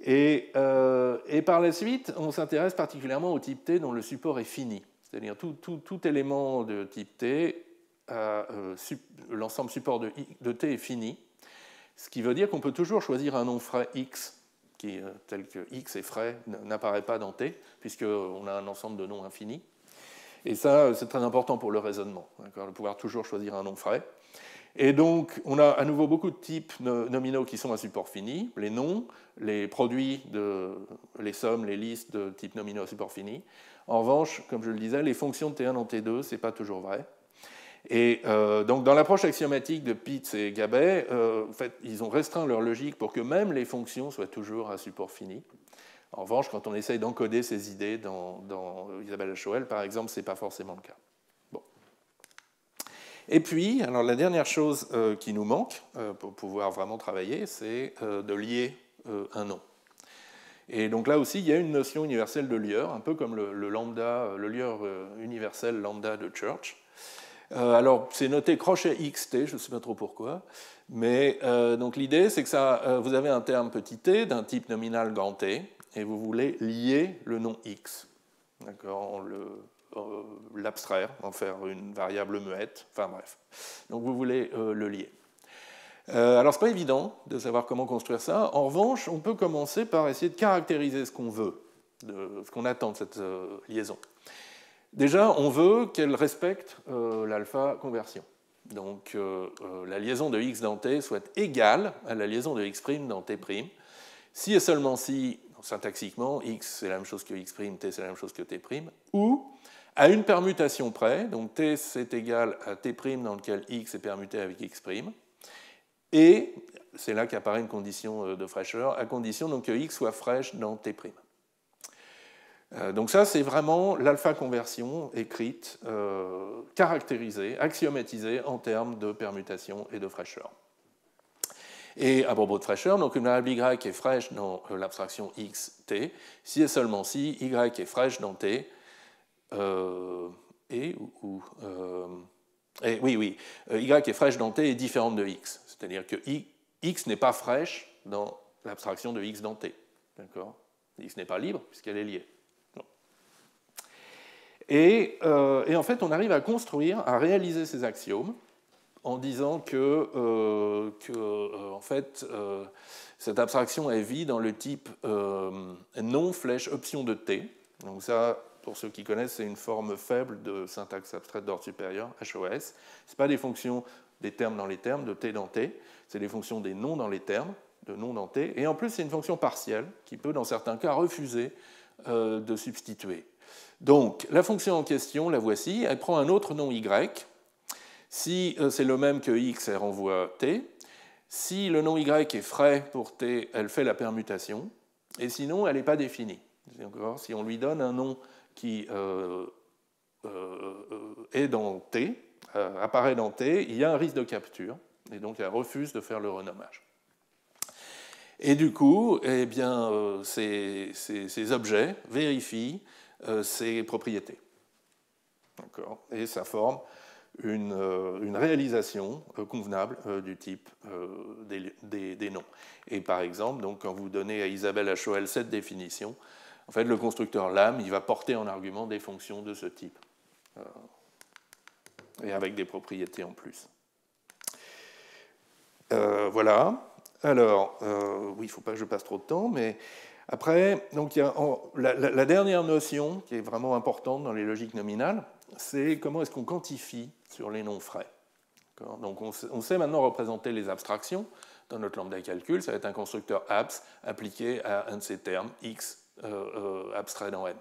Et par la suite, on s'intéresse particulièrement au type T dont le support est fini. C'est-à-dire tout élément de type T, l'ensemble support de T est fini, ce qui veut dire qu'on peut toujours choisir un nom frais X, tel que X est frais, n'apparaît pas dans T, puisqu'on a un ensemble de noms infinis. Et ça, c'est très important pour le raisonnement, de pouvoir toujours choisir un nom frais. Et donc, on a à nouveau beaucoup de types nominaux qui sont à support fini, les noms, les produits, les sommes, les listes de type nominaux à support fini. En revanche, comme je le disais, les fonctions de T1 dans T2, ce n'est pas toujours vrai. Et donc, dans l'approche axiomatique de Pitts et Gabay, en fait, ils ont restreint leur logique pour que même les fonctions soient toujours à support fini. En revanche, quand on essaye d'encoder ces idées dans Isabelle Achoel, par exemple, ce n'est pas forcément le cas. Bon. Et puis, alors, la dernière chose qui nous manque pour pouvoir vraiment travailler, c'est de lier un nom. Et donc là aussi, il y a une notion universelle de lieur, un peu comme le lambda, le lieur universel lambda de Church. Alors, c'est noté crochet xt, je ne sais pas trop pourquoi, mais donc l'idée, c'est que vous avez un terme petit t d'un type nominal grand T, et vous voulez lier le nom x, l'abstraire, en faire une variable muette, enfin bref. Donc vous voulez le lier. Alors, ce n'est pas évident de savoir comment construire ça. En revanche, on peut commencer par essayer de caractériser ce qu'on veut, ce qu'on attend de cette liaison. Déjà, on veut qu'elle respecte l'alpha conversion. Donc, la liaison de x dans t soit égale à la liaison de x' dans t'. Si et seulement si, syntaxiquement, x c'est la même chose que x', t c'est la même chose que t', ou à une permutation près, donc t c'est égal à t' dans lequel x est permuté avec x', et c'est là qu'apparaît une condition de fraîcheur, à condition donc, que x soit fraîche dans t'. Donc ça, c'est vraiment l'alpha conversion écrite, caractérisée, axiomatisée en termes de permutation et de fraîcheur. Et à propos de fraîcheur, donc une variable y est fraîche dans l'abstraction xt, si et seulement si y est fraîche dans t, y est fraîche dans t est différente de x. C'est-à-dire que x n'est pas fraîche dans l'abstraction de x dans t. D'accord ? X n'est pas libre puisqu'elle est liée. Et en fait, on arrive à construire, à réaliser ces axiomes en disant que en fait, cette abstraction est vide dans le type non flèche option de t. Donc ça, pour ceux qui connaissent, c'est une forme faible de syntaxe abstraite d'ordre supérieur, HOS. Ce n'est pas des fonctions des termes dans les termes, de t dans t, c'est des fonctions des noms dans les termes, de noms dans t. Et en plus, c'est une fonction partielle qui peut, dans certains cas, refuser de substituer. Donc, la fonction en question, la voici, elle prend un autre nom y. Si c'est le même que x, elle renvoie t. Si le nom y est frais pour t, elle fait la permutation. Et sinon, elle n'est pas définie. Si on lui donne un nom qui est dans t, apparaît dans t, il y a un risque de capture. Et donc, elle refuse de faire le renommage. Et du coup, eh bien, ces objets vérifient ses propriétés. Et ça forme une réalisation convenable du type des noms. Et par exemple, donc, quand vous donnez à Isabelle Achoel cette définition, en fait, le constructeur LAM, il va porter en argument des fonctions de ce type, et avec des propriétés en plus. Voilà. Alors, oui, il ne faut pas que je passe trop de temps, mais après, donc, il y a la dernière notion qui est vraiment importante dans les logiques nominales, c'est comment est-ce qu'on quantifie sur les noms frais. Donc on sait maintenant représenter les abstractions dans notre lambda calcul, ça va être un constructeur abs appliqué à un de ces termes, x abstrait dans m.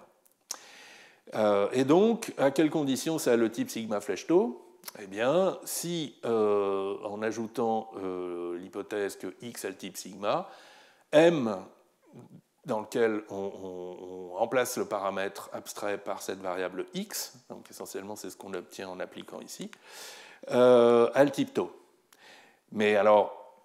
Et donc, à quelles conditions ça a le type sigma flèche tau? Eh bien, si en ajoutant l'hypothèse que x a le type sigma, m dans lequel on remplace le paramètre abstrait par cette variable x, donc essentiellement c'est ce qu'on obtient en appliquant ici, a le type tau. Mais alors,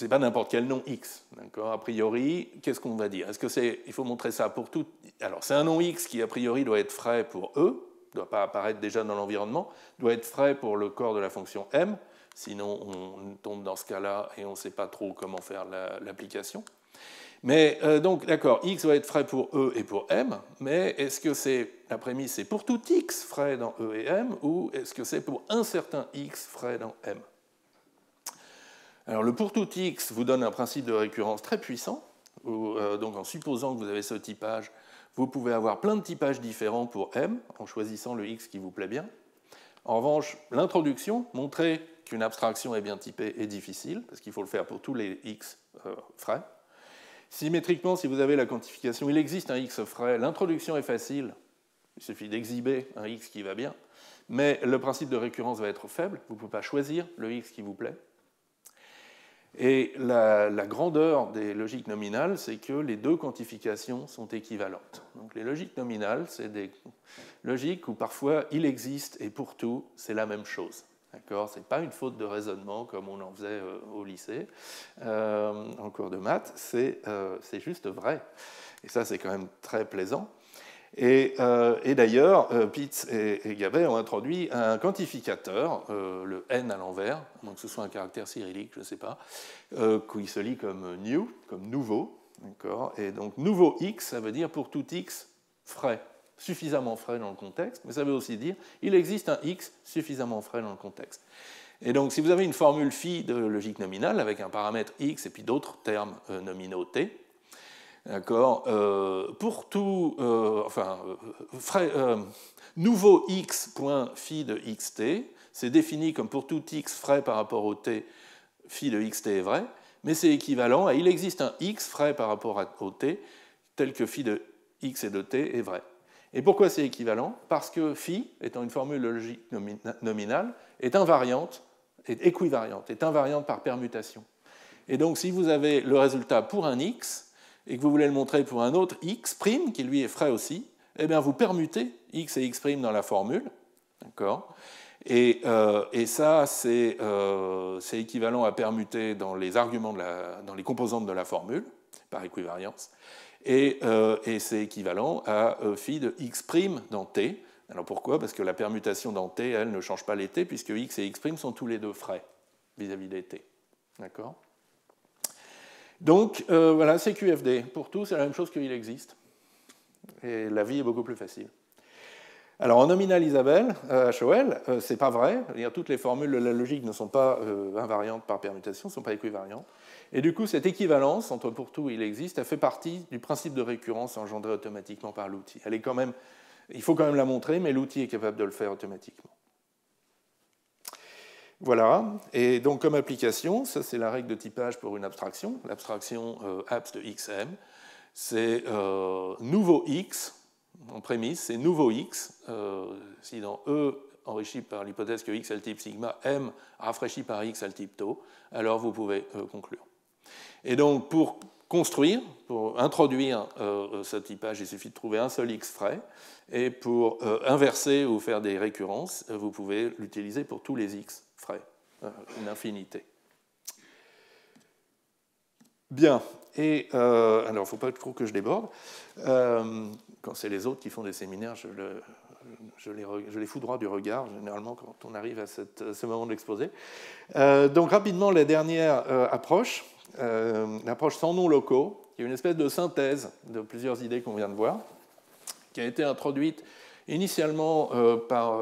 c'est pas n'importe quel nom X. A priori, qu'est-ce qu'on va dire? Est-ce que il faut montrer ça pour tout? Alors, c'est un nom X qui, a priori, doit être frais pour E, ne doit pas apparaître déjà dans l'environnement, doit être frais pour le corps de la fonction M, sinon on tombe dans ce cas-là et on ne sait pas trop comment faire l'application. Mais donc, d'accord, X doit être frais pour E et pour M, mais est-ce que la prémisse, c'est pour tout X frais dans E et M, ou est-ce que c'est pour un certain X frais dans M? Alors, le pour tout X vous donne un principe de récurrence très puissant, où, donc en supposant que vous avez ce typage, vous pouvez avoir plein de typages différents pour M, en choisissant le X qui vous plaît bien. En revanche, l'introduction, montrer qu'une abstraction est bien typée, est difficile, parce qu'il faut le faire pour tous les X frais. Symétriquement, si vous avez la quantification, il existe un X frais, l'introduction est facile, il suffit d'exhiber un X qui va bien, mais le principe de récurrence va être faible, vous ne pouvez pas choisir le X qui vous plaît. Et la grandeur des logiques nominales, c'est que les deux quantifications sont équivalentes. Donc les logiques nominales, c'est des logiques où parfois il existe et pour tout, c'est la même chose. Ce n'est pas une faute de raisonnement comme on en faisait au lycée, en cours de maths, c'est juste vrai. Et ça, c'est quand même très plaisant. Et d'ailleurs, Pitts et Gabay ont introduit un quantificateur, le n à l'envers, donc que ce soit un caractère cyrillique, je ne sais pas, qui se lit comme new, comme nouveau. Et donc nouveau x, ça veut dire pour tout x frais, suffisamment frais dans le contexte, mais ça veut aussi dire il existe un x suffisamment frais dans le contexte. Et donc si vous avez une formule phi de logique nominale avec un paramètre x et puis d'autres termes nominaux t, d'accord, pour tout, nouveau x.phi de xt, c'est défini comme pour tout x frais par rapport au t, phi de xt est vrai, mais c'est équivalent à il existe un x frais par rapport au t, tel que phi de x et de t est vrai. Et pourquoi c'est équivalent? Parce que phi, étant une formule logique nominale, est invariante, est équivariante, est invariante par permutation. Et donc si vous avez le résultat pour un x, et que vous voulez le montrer pour un autre x', qui lui est frais aussi, eh bien vous permutez x et x' dans la formule, d'accord, et ça, c'est équivalent à permuter dans les arguments, dans les composantes de la formule, par équivariance, et c'est équivalent à phi de x' dans t. Alors pourquoi? Parce que la permutation dans t, elle, ne change pas les t, puisque x et x' sont tous les deux frais vis-à-vis des t, d'accord. Donc voilà, c'est QFD. Pour tout, c'est la même chose qu'il existe. Et la vie est beaucoup plus facile. Alors en nominal Isabelle, HOL, c'est pas vrai. Toutes les formules de la logique ne sont pas invariantes par permutation, ne sont pas équivariantes. Et du coup, cette équivalence entre pour tout et il existe, elle fait partie du principe de récurrence engendré automatiquement par l'outil. Il faut quand même la montrer, mais l'outil est capable de le faire automatiquement. Voilà, et donc comme application, ça c'est la règle de typage pour une abstraction, l'abstraction abs de xm, c'est nouveau x, en prémisse, c'est nouveau x, si dans E enrichi par l'hypothèse que x a le type sigma, m rafraîchi par x a le type tau, alors vous pouvez conclure. Et donc pour construire, pour introduire ce typage, il suffit de trouver un seul x frais, et pour inverser ou faire des récurrences, vous pouvez l'utiliser pour tous les x frais, une infinité. Bien, et alors il ne faut pas trop que je déborde. Quand c'est les autres qui font des séminaires, je les foudroie du regard, généralement, quand on arrive à ce moment de l'exposé. Donc rapidement, la dernière approche, l'approche sans noms locaux, qui est une espèce de synthèse de plusieurs idées qu'on vient de voir, qui a été introduite initialement par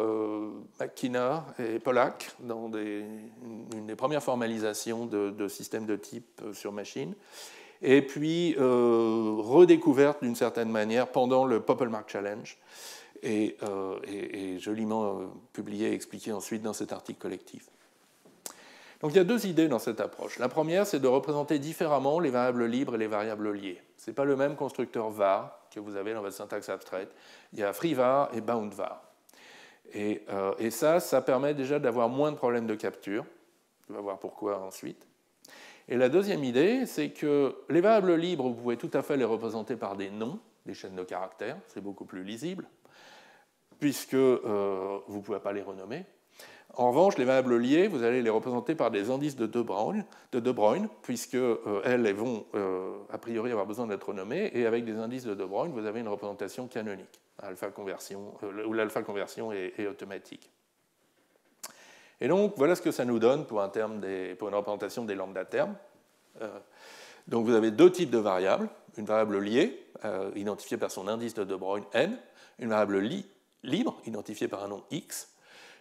McKenna et Pollack dans une des premières formalisations de systèmes de type sur machine, et puis redécouverte d'une certaine manière pendant le Popple-Mark Challenge, et joliment publiée et expliquée ensuite dans cet article collectif. Donc il y a deux idées dans cette approche. La première, c'est de représenter différemment les variables libres et les variables liées. Ce n'est pas le même constructeur var que vous avez dans votre syntaxe abstraite. Il y a FreeVar et BoundVar. Et ça permet déjà d'avoir moins de problèmes de capture. On va voir pourquoi ensuite. Et la deuxième idée, c'est que les variables libres, vous pouvez tout à fait les représenter par des noms, des chaînes de caractères. C'est beaucoup plus lisible, puisque vous ne pouvez pas les renommer. En revanche, les variables liées, vous allez les représenter par des indices de De Bruijn, puisque elles vont a priori avoir besoin d'être nommées, et avec des indices de De Bruijn, vous avez une représentation canonique, alpha conversion, où l'alpha conversion est automatique. Et donc, voilà ce que ça nous donne pour une représentation des lambda termes. Donc, vous avez deux types de variables, une variable liée, identifiée par son indice de De Bruijn n, une variable libre, identifiée par un nom x,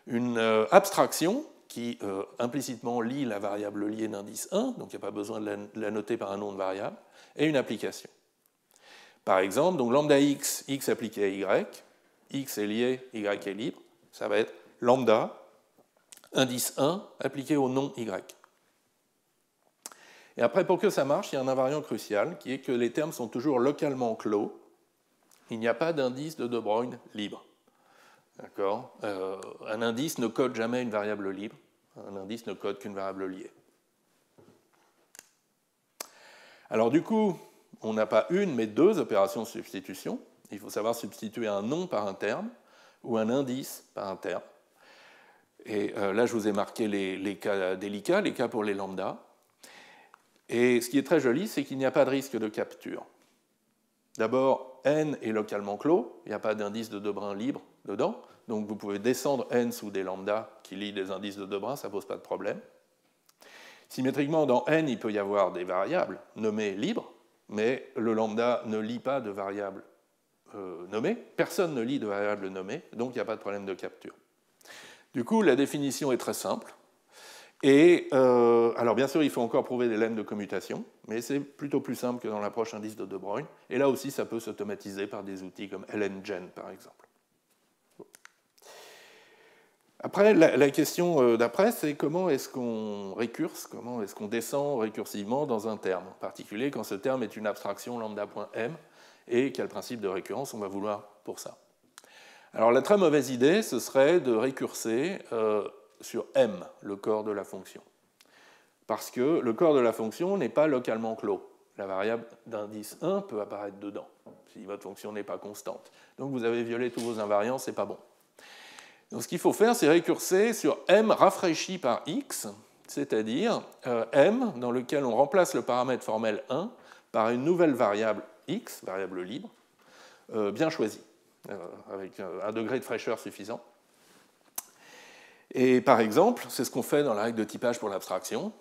une abstraction qui implicitement lie la variable liée d'indice 1, donc il n'y a pas besoin de la noter par un nom de variable, et une application. Par exemple, donc lambda x, x appliqué à y, x est lié, y est libre, ça va être lambda, indice 1 appliqué au nom y. Et après, pour que ça marche, il y a un invariant crucial qui est que les termes sont toujours localement clos, il n'y a pas d'indice de De Bruijn libre. D'accord. Un indice ne code jamais une variable libre. Un indice ne code qu'une variable liée. Alors du coup, on n'a pas une, mais deux opérations de substitution. Il faut savoir substituer un nom par un terme ou un indice par un terme. Et là, je vous ai marqué les cas délicats, les cas pour les lambda. Et ce qui est très joli, c'est qu'il n'y a pas de risque de capture. D'abord, n est localement clos, il n'y a pas d'indice de De Bruijn libre dedans, donc vous pouvez descendre n sous des lambda qui lient des indices de De Bruijn, ça ne pose pas de problème. Symétriquement, dans n, il peut y avoir des variables nommées libres, mais le lambda ne lie pas de variables nommées, personne ne lie de variables nommées, donc il n'y a pas de problème de capture. Du coup, la définition est très simple. Et alors bien sûr, il faut encore prouver des lemmes de commutation, mais c'est plutôt plus simple que dans l'approche indice de De Bruijn. Et là aussi, ça peut s'automatiser par des outils comme lngen, par exemple. Après, la question d'après, c'est comment est-ce qu'on récurse, comment est-ce qu'on descend récursivement dans un terme, en particulier quand ce terme est une abstraction lambda.m, et quel principe de récurrence on va vouloir pour ça. Alors la très mauvaise idée, ce serait de récurser sur m, le corps de la fonction. Parce que le corps de la fonction n'est pas localement clos. La variable d'indice 1 peut apparaître dedans, si votre fonction n'est pas constante. Donc vous avez violé tous vos invariants, c'est pas bon. Donc ce qu'il faut faire, c'est récurser sur m rafraîchi par x, c'est-à-dire m dans lequel on remplace le paramètre formel 1 par une nouvelle variable x, variable libre, bien choisie, avec un degré de fraîcheur suffisant. Et par exemple, c'est ce qu'on fait dans la règle de typage pour l'abstraction.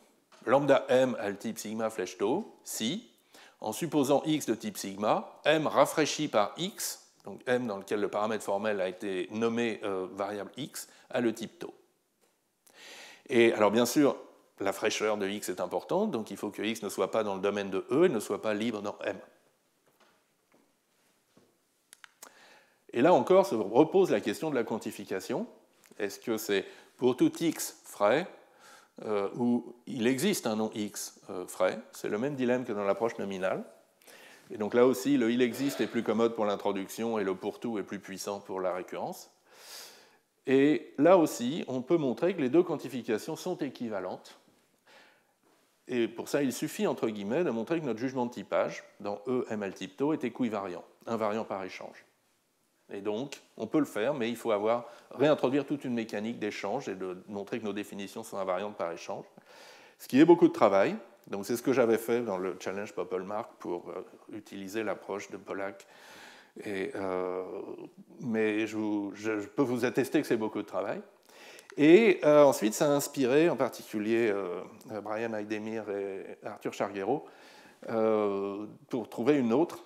Lambda m a le type sigma flèche tau, si, en supposant x de type sigma, m rafraîchi par x, donc m dans lequel le paramètre formel a été nommé variable x, a le type tau. Et alors bien sûr, la fraîcheur de x est importante, donc il faut que x ne soit pas dans le domaine de E et ne soit pas libre dans M. Et là encore se repose la question de la quantification. Est-ce que c'est pour tout x frais où il existe un nom x frais? C'est le même dilemme que dans l'approche nominale. Et donc là aussi, le il existe est plus commode pour l'introduction et le pour tout est plus puissant pour la récurrence. Et là aussi, on peut montrer que les deux quantifications sont équivalentes. Et pour ça, il suffit, entre guillemets, de montrer que notre jugement de typage, dans E, ML type tau, est équivariant, invariant par échange. Et donc, on peut le faire, mais il faut réintroduire toute une mécanique d'échange et de montrer que nos définitions sont invariantes par échange. Ce qui est beaucoup de travail. Donc c'est ce que j'avais fait dans le challenge Popelmark pour utiliser l'approche de Pollack. Mais je peux vous attester que c'est beaucoup de travail. Et ensuite, ça a inspiré en particulier Brian Heidemir et Arthur Charguero pour trouver une autre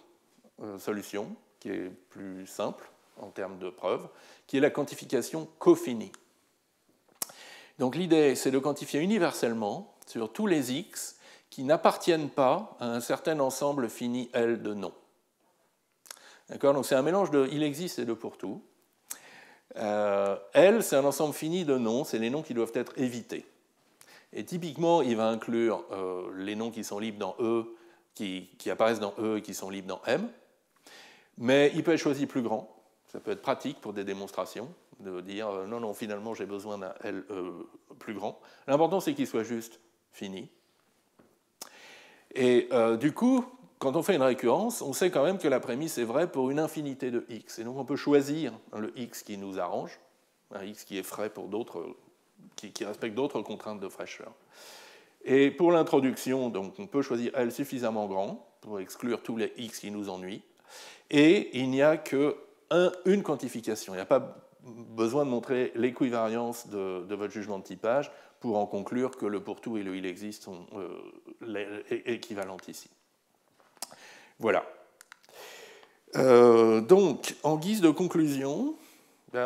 solution qui est plus simple en termes de preuve, qui est la quantification cofinie. Donc l'idée, c'est de quantifier universellement sur tous les x qui n'appartiennent pas à un certain ensemble fini L de noms. D'accord ? Donc c'est un mélange de il existe et de pour tout. L, c'est un ensemble fini de noms, c'est les noms qui doivent être évités. Et typiquement, il va inclure les noms qui sont libres dans E, qui apparaissent dans E et qui sont libres dans M. Mais il peut être choisi plus grand. Ça peut être pratique pour des démonstrations, de dire non, finalement, j'ai besoin d'un L plus grand. L'important, c'est qu'il soit juste fini. Et du coup, quand on fait une récurrence, on sait quand même que la prémisse est vraie pour une infinité de x. Et donc on peut choisir le x qui nous arrange, un x qui est frais pour d'autres qui respecte d'autres contraintes de fraîcheur. Et pour l'introduction, donc, on peut choisir L suffisamment grand pour exclure tous les X qui nous ennuient. Et il n'y a qu'une quantification. Il n'y a pas besoin de montrer l'équivariance de votre jugement de typage pour en conclure que le pourtour et le il existe sont équivalents ici. Voilà. Donc, en guise de conclusion, il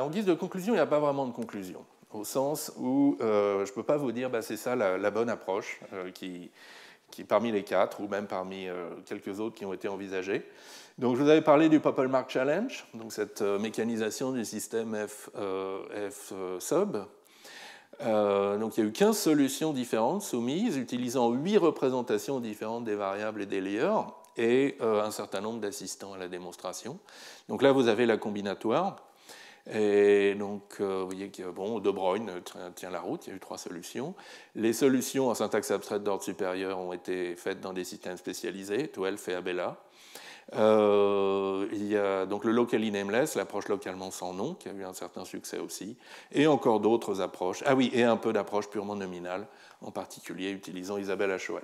n'y a pas vraiment de conclusion, au sens où je ne peux pas vous dire c'est ça la bonne approche qui parmi les 4, ou même parmi quelques autres qui ont été envisagés. Donc, je vous avais parlé du Poppelmark Challenge, donc cette mécanisation du système F sub. Donc, il y a eu 15 solutions différentes soumises, utilisant 8 représentations différentes des variables et des layers, et un certain nombre d'assistants à la démonstration. Donc là, vous avez la combinatoire. Et donc, vous voyez que De Bruyne tient la route, il y a eu 3 solutions. Les solutions en syntaxe abstraite d'ordre supérieur ont été faites dans des systèmes spécialisés, Twelf et Abela. Il y a donc le locally nameless, l'approche localement sans nom, qui a eu un certain succès aussi, et encore d'autres approches. Ah oui, et un peu d'approche purement nominale, en particulier utilisant Isabelle HOL.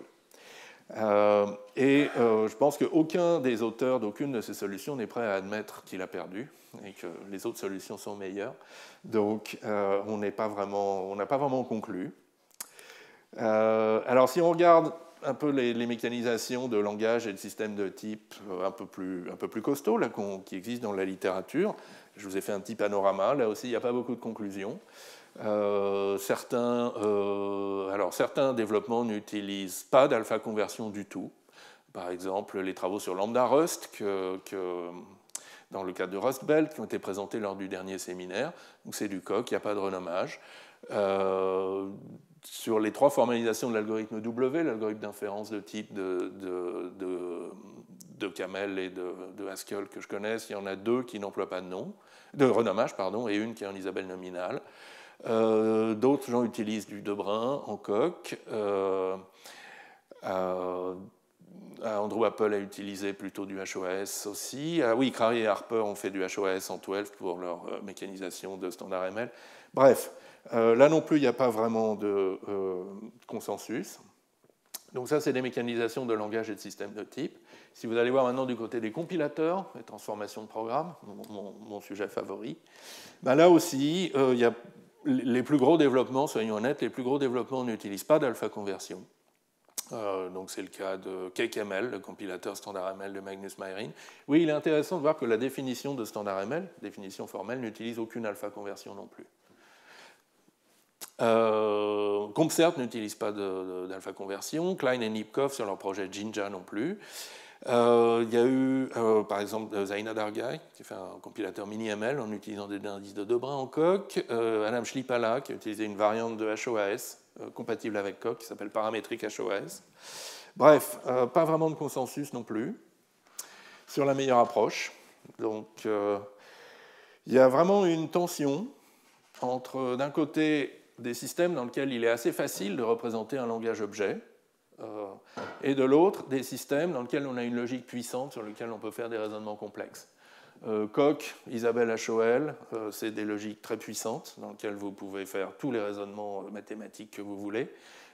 Je pense qu'aucun des auteurs d'aucune de ces solutions n'est prêt à admettre qu'il a perdu et que les autres solutions sont meilleures. Donc, on n'a pas vraiment conclu. Alors, si on regarde un peu les mécanisations de langage et de systèmes de type un peu plus costauds là, qui existent dans la littérature, je vous ai fait un petit panorama. Là aussi, il n'y a pas beaucoup de conclusions. Certains développements n'utilisent pas d'alpha conversion du tout. Par exemple, les travaux sur Lambda Rust, dans le cadre de Rust Belt, qui ont été présentés lors du dernier séminaire. Donc c'est du coq, il n'y a pas de renommage. Sur les 3 formalisations de l'algorithme W, l'algorithme d'inférence de type de Camel et de Haskell que je connaisse, il y en a 2 qui n'emploient pas de renommage, et une qui est en Isabelle nominale. D'autres gens utilisent du Debrun en coq. Andrew Apple a utilisé plutôt du HOAS aussi. Oui, Crary et Harper ont fait du HOAS en 12 pour leur mécanisation de standard ML. Bref, là non plus, il n'y a pas vraiment de consensus. Donc ça, c'est des mécanisations de langage et de systèmes de type. Si vous allez voir maintenant du côté des compilateurs, les transformations de programmes, mon sujet favori, là aussi, il y a les plus gros développements, soyons honnêtes, les plus gros développements n'utilisent pas d'alpha conversion. Donc c'est le cas de CakeML, le compilateur standard ML de Magnus Myrin. Oui, il est intéressant de voir que la définition de standard ML, définition formelle, n'utilise aucune alpha conversion non plus. CompCert n'utilise pas d'alpha conversion, Klein et Nipkoff sur leur projet Jinja non plus. Il y a eu, par exemple, Zaina Dargai, qui a fait un compilateur mini-ML en utilisant des indices de Debrun en coq. Adam Schlipala, qui a utilisé une variante de HOAS compatible avec coq, qui s'appelle paramétrique HOAS. Bref, pas vraiment de consensus non plus sur la meilleure approche. Donc, il y a vraiment une tension entre, d'un côté, des systèmes dans lesquels il est assez facile de représenter un langage objet, et de l'autre, des systèmes dans lesquels on a une logique puissante sur lesquels on peut faire des raisonnements complexes. Coq, Isabelle HOL, c'est des logiques très puissantes dans lesquelles vous pouvez faire tous les raisonnements mathématiques que vous voulez,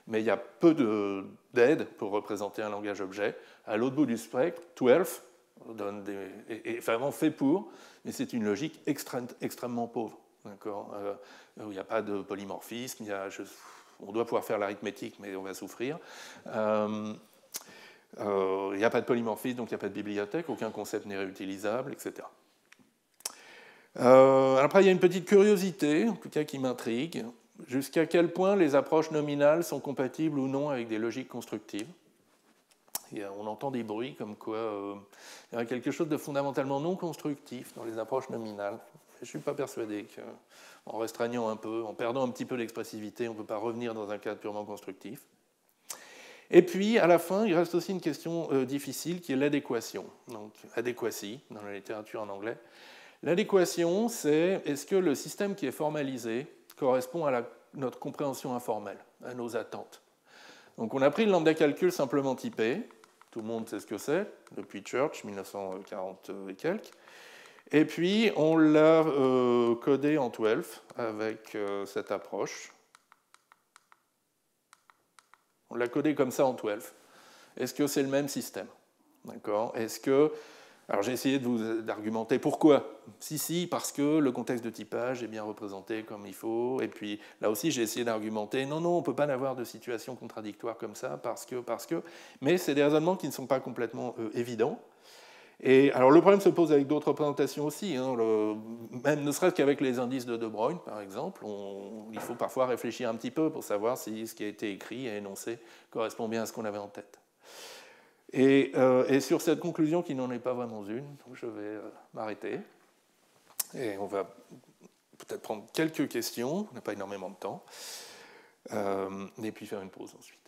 mais il y a peu d'aide pour représenter un langage objet. À l'autre bout du spectre, 12 est vraiment fait pour, mais c'est une logique extrêmement pauvre. Où il n'y a pas de polymorphisme, on doit pouvoir faire l'arithmétique, mais on va souffrir. Il n'y a pas de polymorphisme, donc il n'y a pas de bibliothèque, aucun concept n'est réutilisable, etc. Après, il y a une petite curiosité, en tout cas qui m'intrigue. Jusqu'à quel point les approches nominales sont compatibles ou non avec des logiques constructives. Et on entend des bruits comme quoi il y a quelque chose de fondamentalement non constructif dans les approches nominales. Je ne suis pas persuadé qu'en restreignant un peu, en perdant un petit peu l'expressivité, on ne peut pas revenir dans un cadre purement constructif. Et puis, à la fin, il reste aussi une question difficile qui est l'adéquation. Donc, adéquacy, dans la littérature en anglais. L'adéquation, c'est est-ce que le système qui est formalisé correspond à notre compréhension informelle, à nos attentes. Donc, on a pris le lambda calcul simplement typé. Tout le monde sait ce que c'est, depuis Church, 1940 et quelques. Et puis, on l'a codé en 12 avec cette approche, On l'a codé comme ça en 12. Est-ce que c'est le même système? D'accord? Est-ce que... Alors j'ai essayé d'argumenter pourquoi. Si, parce que le contexte de typage est bien représenté comme il faut. Et puis là aussi j'ai essayé d'argumenter, non, on ne peut pas avoir de situation contradictoire comme ça, parce que... Mais c'est des raisonnements qui ne sont pas complètement évidents. Et alors le problème se pose avec d'autres représentations aussi, hein, même ne serait-ce qu'avec les indices de De Broglie, par exemple, il faut parfois réfléchir un petit peu pour savoir si ce qui a été écrit et énoncé correspond bien à ce qu'on avait en tête. Et sur cette conclusion qui n'en est pas vraiment une, je vais m'arrêter. Et on va peut-être prendre quelques questions, on n'a pas énormément de temps, et puis faire une pause ensuite.